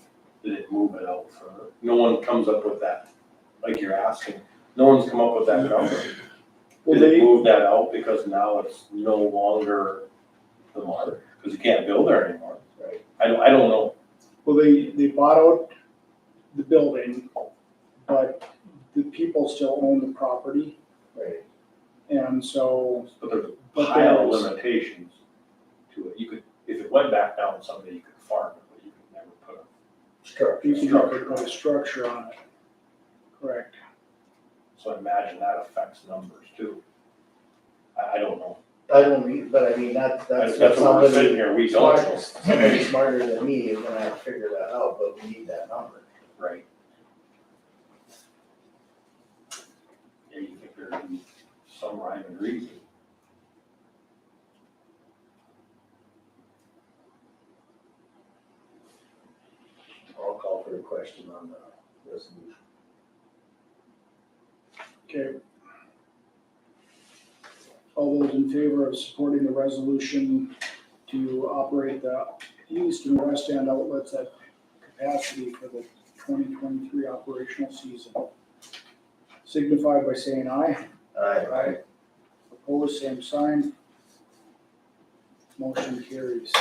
did it move it out further? No one comes up with that, like you're asking. No one's come up with that number. Well, Did it they, move that out because now it's no longer the marsh? Because you can't build there anymore. Right. I don't know. well, they bought out the building, but the people still own the property, right. and so, But there's a But pile of there's- limitations to it. You could, if it went back down someday, you could farm it, but you could never put a Structure. you can never put a structure on it. Correct. So I imagine that affects numbers too. I don't know. I don't read, but I mean, that's That's what we're sitting somebody here, we don't know. somebody smarter than me is gonna have to figure that out, but we need that number. Right. Yeah, you think there'd be some rhyme and reason. I'll call for a question on the resolution. Okay. All those in favor of supporting the resolution to operate the east and west end outlets at capacity for the 2023 operational season, signify by saying aye. Aye. Opposed, same sign. Motion carries.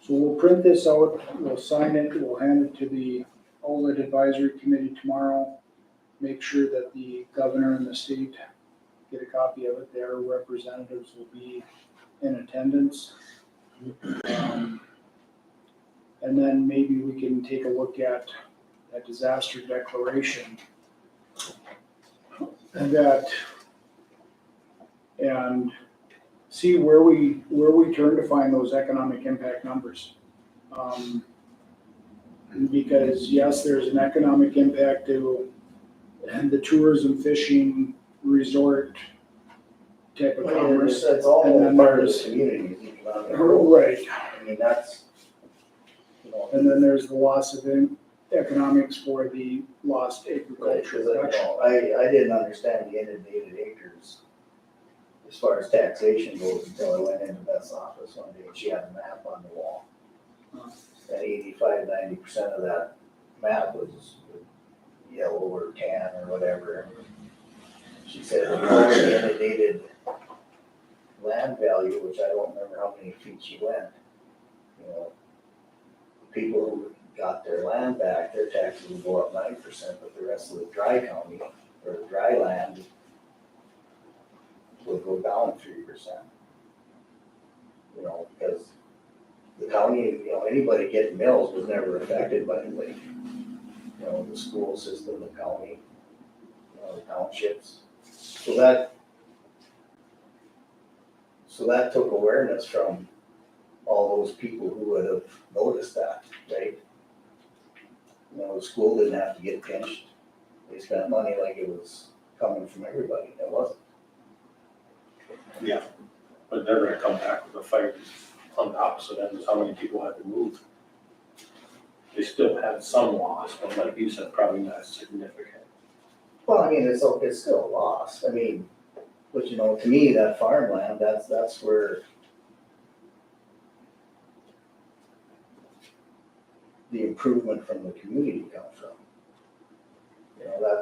So we'll print this out, we'll sign it, we'll hand it to the outlet advisory committee tomorrow. Make sure that the governor and the state get a copy of it. Their representatives will be in attendance. And then maybe we can take a look at that disaster declaration. And see where we turn to find those economic impact numbers. Because yes, there's an economic impact to the tourism, fishing, resort type of commerce. That's all And then part of the there's- community's economic growth. Right, I mean, that's, and then there's the loss of economics for the lost right, agriculture because production. I didn't understand the inundated acres as far as taxation goes until I went into Beth's office one day and she had a map on the wall. And 85-90% of that map was yellow or tan or whatever. She said the inundated land value, which I don't remember how many feet she went. People who got their land back, their taxes would go up 9%, but the rest of the dry county or the dry land would go down 3%. Because the county, anybody getting mills was never affected by the lake. The school system, the county, the townships. So that took awareness from all those people who would have noticed that, right? The school didn't have to get pinched. They spent money like it was coming from everybody. It wasn't. Yeah, but they're gonna come back with a fight on the opposite end, is how many people had to move. They still had some loss, but like you said, probably not significant. Well, I mean, it's still a loss. I mean, but to me, that farmland, that's where the improvement from the community comes from.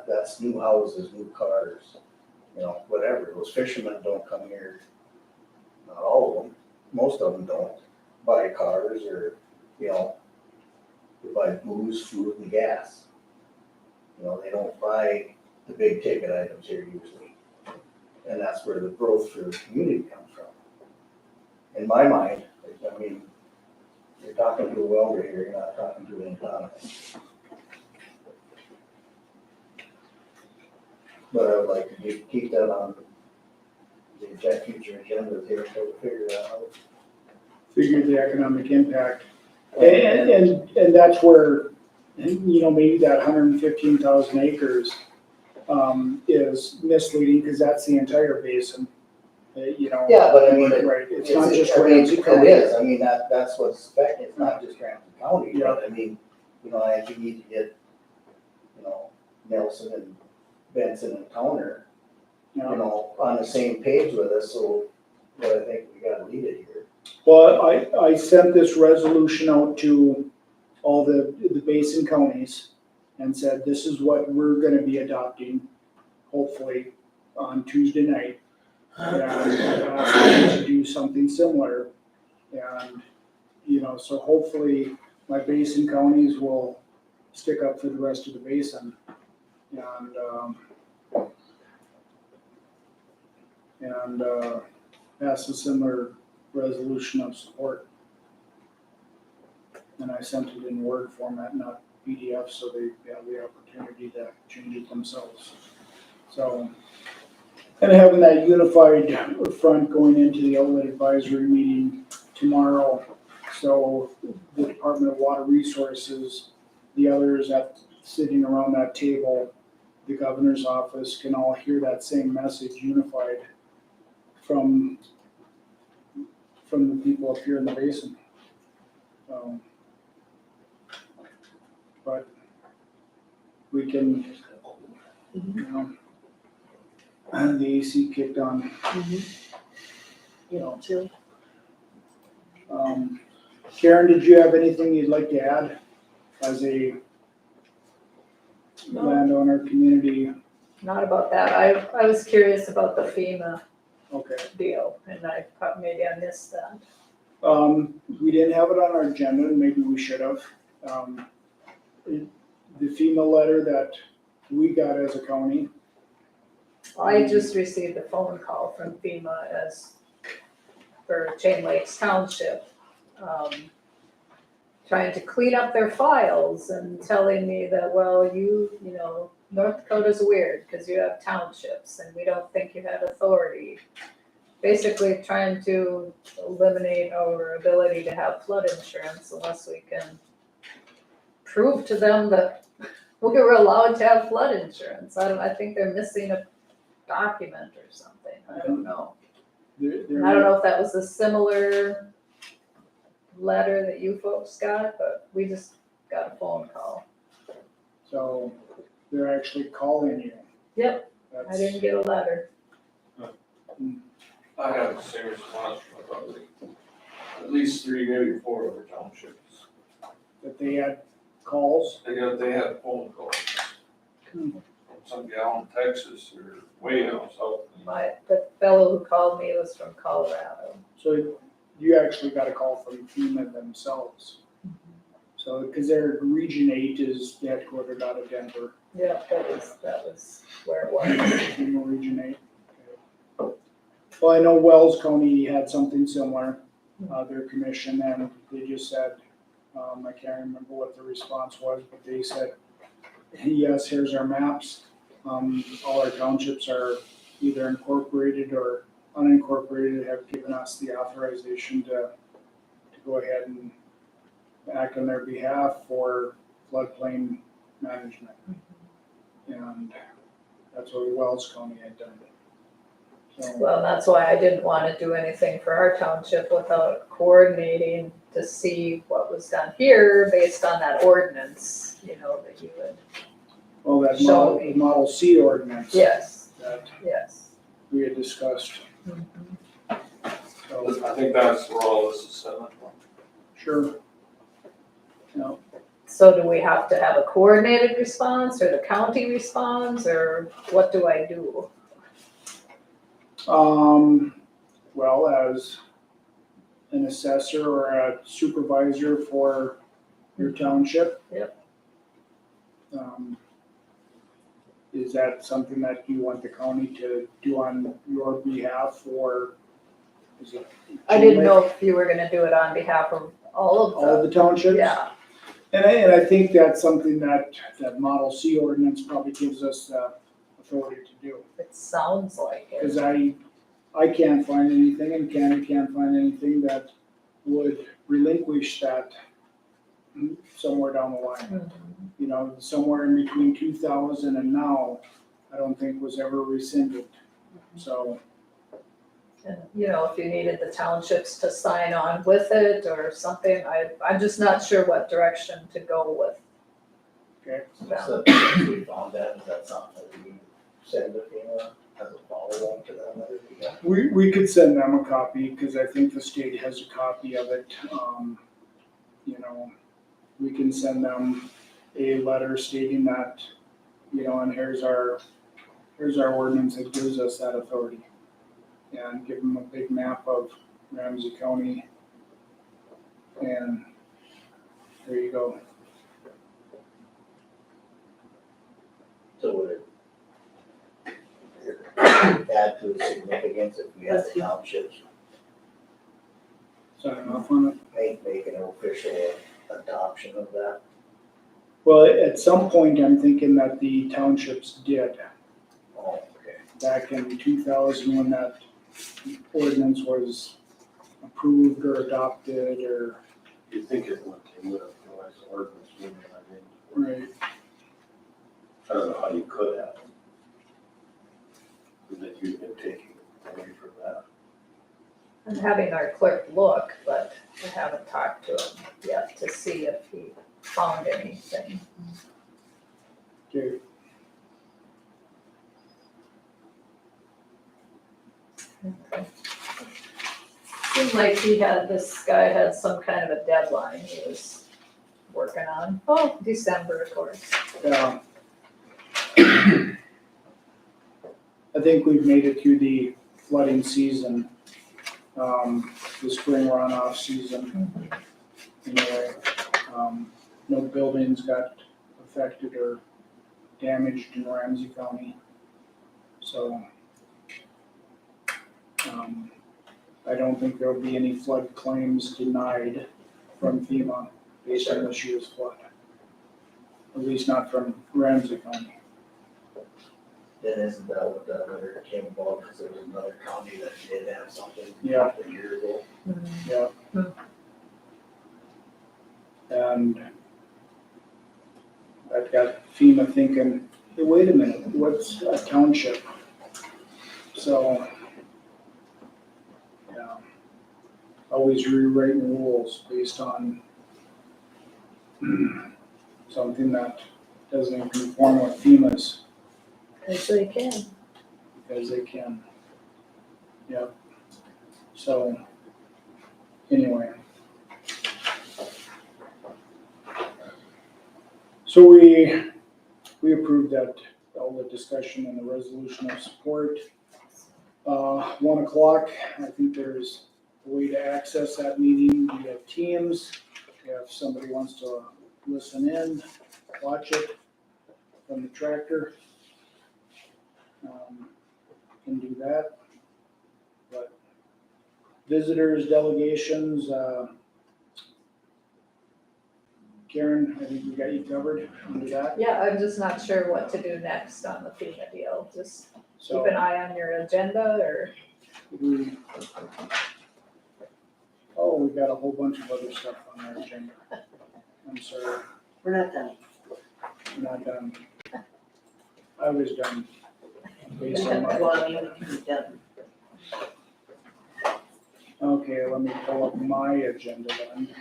that's new houses, new cars, whatever. Those fishermen don't come here, not all of them, most of them don't buy cars or, they buy booze, food and gas. They don't buy the big ticket items here usually. And that's where the growth for the community comes from. In my mind, I mean, you're talking to a welder here, you're not talking to an economist. But I would like to keep that on the future agenda here until we figure that out. Figure the economic impact. And that's where, maybe that 115,000 acres is misleading because that's the entire basin. Yeah, but I mean, right, it's not just I mean, Ramsey County. it is, I mean, that's what's affecting, it's not just Ramsey County, Yeah. but I mean, I think you need to get, Nelson and Benson and Towner, on the same page with us, so, but I think we gotta lead it here. Well, I sent this resolution out to all the basin counties and said, this is what we're gonna be adopting, hopefully, on Tuesday night. And ask them to do something similar. And, so hopefully my basin counties will stick up for the rest of the basin. And pass a similar resolution of support. And I sent it in Word format, not PDF, so they have the opportunity to change it themselves. So, and having that unified front going into the outlet advisory meeting tomorrow. So the Department of Water Resources, the others sitting around that table, the governor's office can all hear that same message unified from the people up here in the basin. But we can, and the AC kicked on. Jill? Karen, did you have anything you'd like to add as a landowner community? Not about that. I was curious about the FEMA Okay. deal, and maybe I missed that. We didn't have it on our agenda, and maybe we should have. The FEMA letter that we got as a county. I just received a phone call from FEMA for Chain Lakes Township, trying to clean up their files and telling me that, well, North Dakota's weird because you have townships and we don't think you had authority. Basically trying to eliminate our ability to have flood insurance unless we can prove to them that we were allowed to have flood insurance. I think they're missing a document or something. I don't know. And I don't know if that was a similar letter that you folks got, but we just got a phone call. So they're actually calling you. Yep, That's, I didn't get a letter. I have the same response from probably at least 3, maybe 4 other townships. that they had calls. They had phone calls. From some gal in Texas or way out south. The fellow who called me was from Colorado. So you actually got a call from FEMA themselves. So, because their Region 8 is headquartered out of Denver. Yeah, that was where it was. FEMA Region 8. Okay. Well, I know Wells County had something similar, their commission, and they just said, I can't remember what the response was, but they said, yes, here's our maps. All our townships are either incorporated or unincorporated, have given us the authorization to go ahead and act on their behalf for floodplain management. And that's what Wells County had done. So, Well, that's why I didn't want to do anything for our township without coordinating to see what was done here based on that ordinance, that you would. well, that Show me. Model C ordinance. Yes, That yes. we had discussed. So, I think that's where all this is set up from. sure. No, So do we have to have a coordinated response, or the county responds, or what do I do? Well, as an assessor or a supervisor for your township. Yep. Is that something that you want the county to do on your behalf, or is it? I didn't know if you were gonna do it on behalf of all All of the townships? the, yeah, And I think that's something that Model C ordinance probably gives us the authority to do. it sounds like it. Because I can't find anything, and Candy can't find anything that would relinquish that somewhere down the line. Mhm. You know, somewhere in between 2000 and now, I don't think was ever rescinded. So, And, you know, if you needed the townships to sign on with it or something, I'm just not sure what direction to go with. okay. So since we found that, is that something that we send to FEMA as a follow-up to them? Whether we got- We could send them a copy, because I think the state has a copy of it. You know, we can send them a letter stating that, you know, and here's our ordinance that gives us that authority. And give them a big map of Ramsey County. And there you go. So would it add to the significance if we had the townships Sign off on it. make an official adoption of that? Well, at some point, I'm thinking that the townships did, Oh, okay. back in 2000, when that ordinance was approved or adopted, or, You think it would, the ordinance, I mean, right, I don't know how you could have. That you've been taking away from that. I'm having our clerk look, but I haven't talked to him yet to see if he found anything. okay. Seemed like this guy had some kind of a deadline he was working on. Oh, December, of course. Yeah. I think we've made it through the flooding season, the spring runoff season. Anyway, no buildings got affected or damaged in Ramsey County. So, I don't think there'll be any flood claims denied from FEMA based on this year's flood. At least not from Ramsey County. Then isn't that what that letter came about, because there was another county that did have something Yeah. a year ago? Yeah. And I've got FEMA thinking, hey, wait a minute, what's a township? So, yeah, always rewriting rules based on something that doesn't even conform with FEMA's, As they can. because they can. Yep. So, anyway. So we approved that, all the discussion and the resolution of support. 1 o'clock, I think there's a way to access that meeting via Teams. If somebody wants to listen in, watch it from the tractor, can do that. But visitors, delegations, Karen, I think we got you covered under that. Yeah, I'm just not sure what to do next on the FEMA deal. Just So keep an eye on your agenda, or, we got a whole bunch of other stuff on our agenda. I'm sorry, We're not done. I'm not done. I was done. Based on my, Well, I mean, we can be done. okay, let me pull up my agenda then.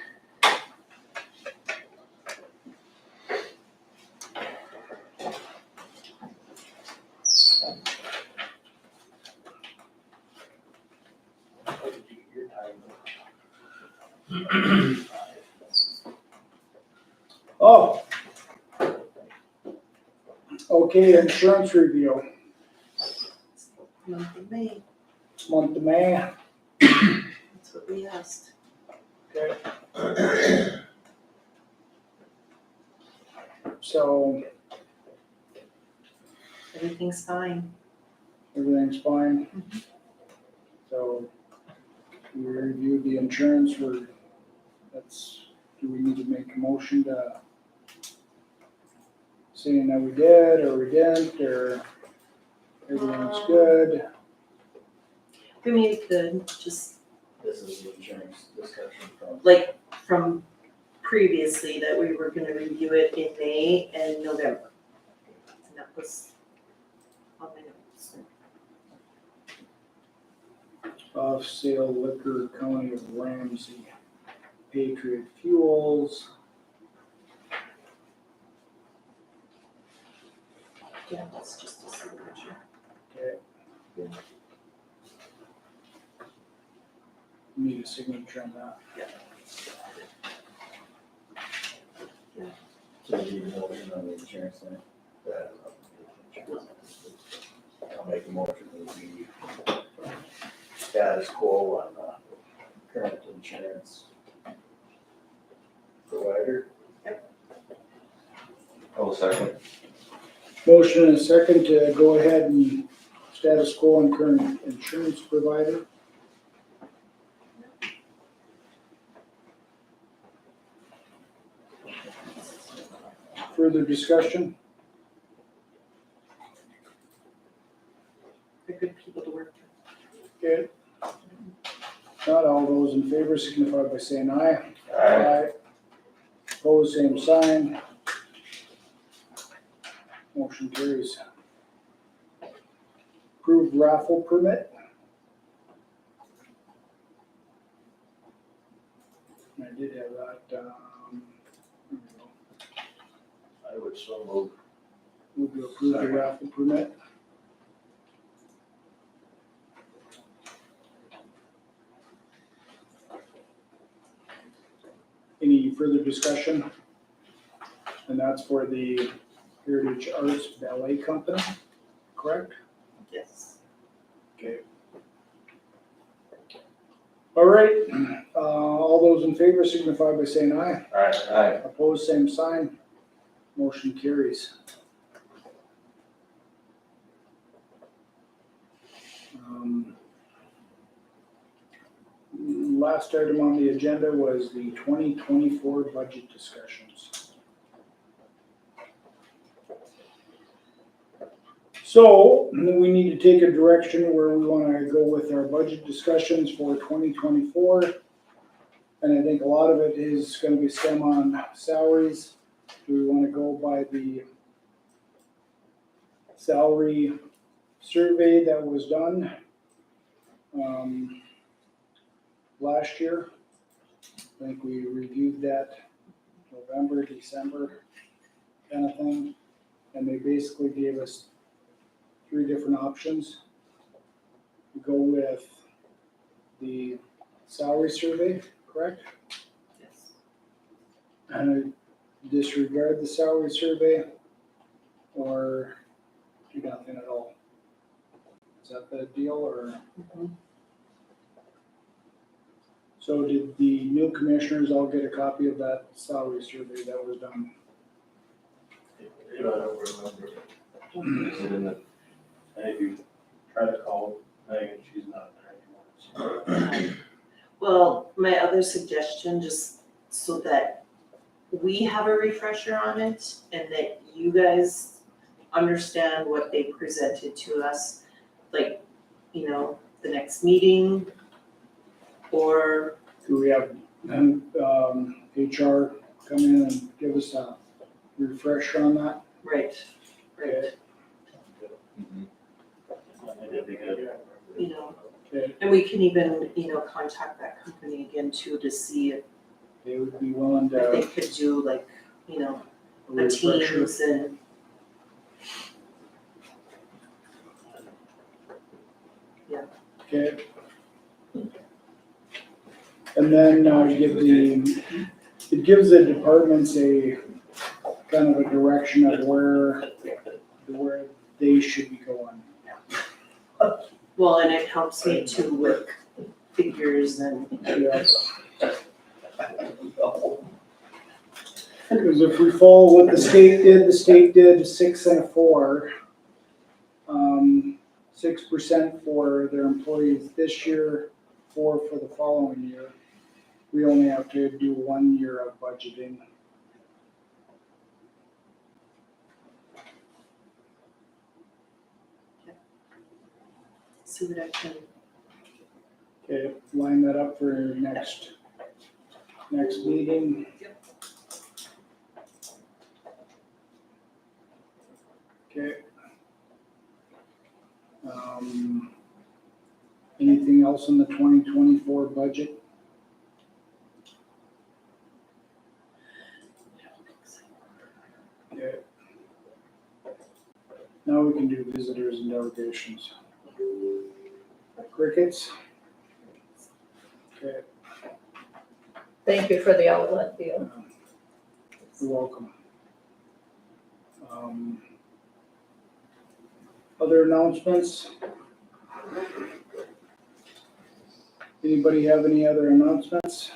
Oh. Okay, insurance review, Month of May, month of May. that's what we asked. Okay. So Everything's fine. everything's fine. So we reviewed the insurance, do we need to make a motion to saying that we did or we didn't, or everything's good? We made good, just This is the insurance discussion from. like from previously that we were gonna review it in May and November. And that was on my notes. Off-sale liquor, County of Ramsey, Patriot Fuels. Yeah, that's just a signature. Okay. Need a signature on that. So you need a motion on the insurance thing? I'll make a motion that we status quo on the current insurance provider. I'll second. Motion and a second to go ahead and status quo on current insurance provider. Further discussion? They're good people to work with. Okay. Not all those in favor signify by saying aye. Aye. Opposed, same sign. Motion carries. Approved raffle permit. I did have that, here we go. I would so move. Move to approve the raffle permit. Any further discussion? And that's for the Heritage Arts Ballet Company, correct? Yes. Okay. All right, all those in favor signify by saying aye. Aye. Opposed, same sign. Motion carries. Last item on the agenda was the 2024 budget discussions. So we need to take a direction where we want to go with our budget discussions for 2024. And I think a lot of it is going to be stem on salaries. Do we want to go by the salary survey that was done last year? I think we reviewed that November, December kind of thing. And they basically gave us 3 different options. We go with the salary survey, correct? Yes. And disregard the salary survey or do nothing at all? Is that the deal or? Mhm. So did the new commissioners all get a copy of that salary survey that was done? I don't remember. Is it in the, and if you try to call Megan, she's not there anymore. So, Well, my other suggestion, just so that we have a refresher on it and that you guys understand what they presented to us, like, you know, the next meeting or, Do we have HR come in and give us a refresher on that? right, That'd be good. you know. Okay, And we can even, you know, contact that company again too to see if they would be willing they to could do like, you know, a refresher. Teams and, Okay. And then it gives the departments a kind of a direction of where they should be going. Well, and it helps me too with figures and. Yes. Because if we follow what the state did 6 and a 4. 6% for their employees this year, 4 for the following year. We only have to do 1 year of budgeting. See what I can. Okay, line that up for next meeting. Okay. Anything else in the 2024 budget? Okay. Now we can do visitors and delegations. Crickets? Okay, Thank you for the outlet deal. you're welcome. Other announcements? Anybody have any other announcements?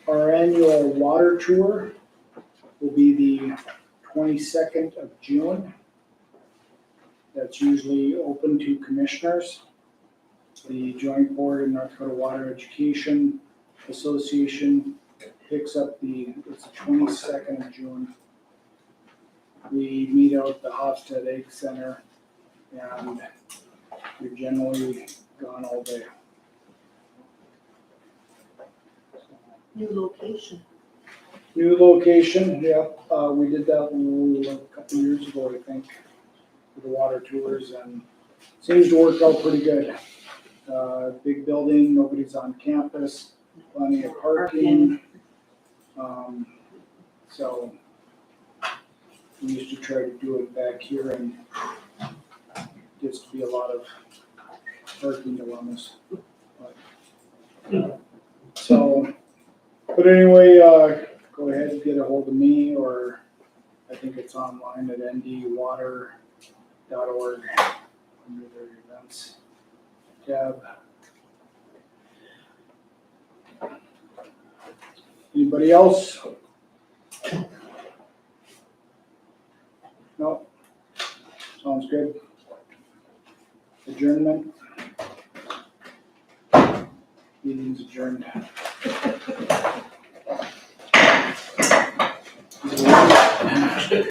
Our annual water tour will be the 22nd of June. That's usually open to commissioners. The Joint Board of North Dakota Water Education Association picks up it's the 22nd of June. We meet out at the Hofstad Egg Center, and we're generally gone all day. New location. New location, yeah, we did that a couple years ago, I think, for the water tours, and seems to work out pretty good. Big building, nobody's on campus, plenty of parking. So we used to try to do it back here, and gets to be a lot of parking dilemmas. So, but anyway, go ahead and get a hold of me, or I think it's online at ndwater.org under their events tab. Anybody else? No? Sounds good. Adjournment? Meeting's adjourned.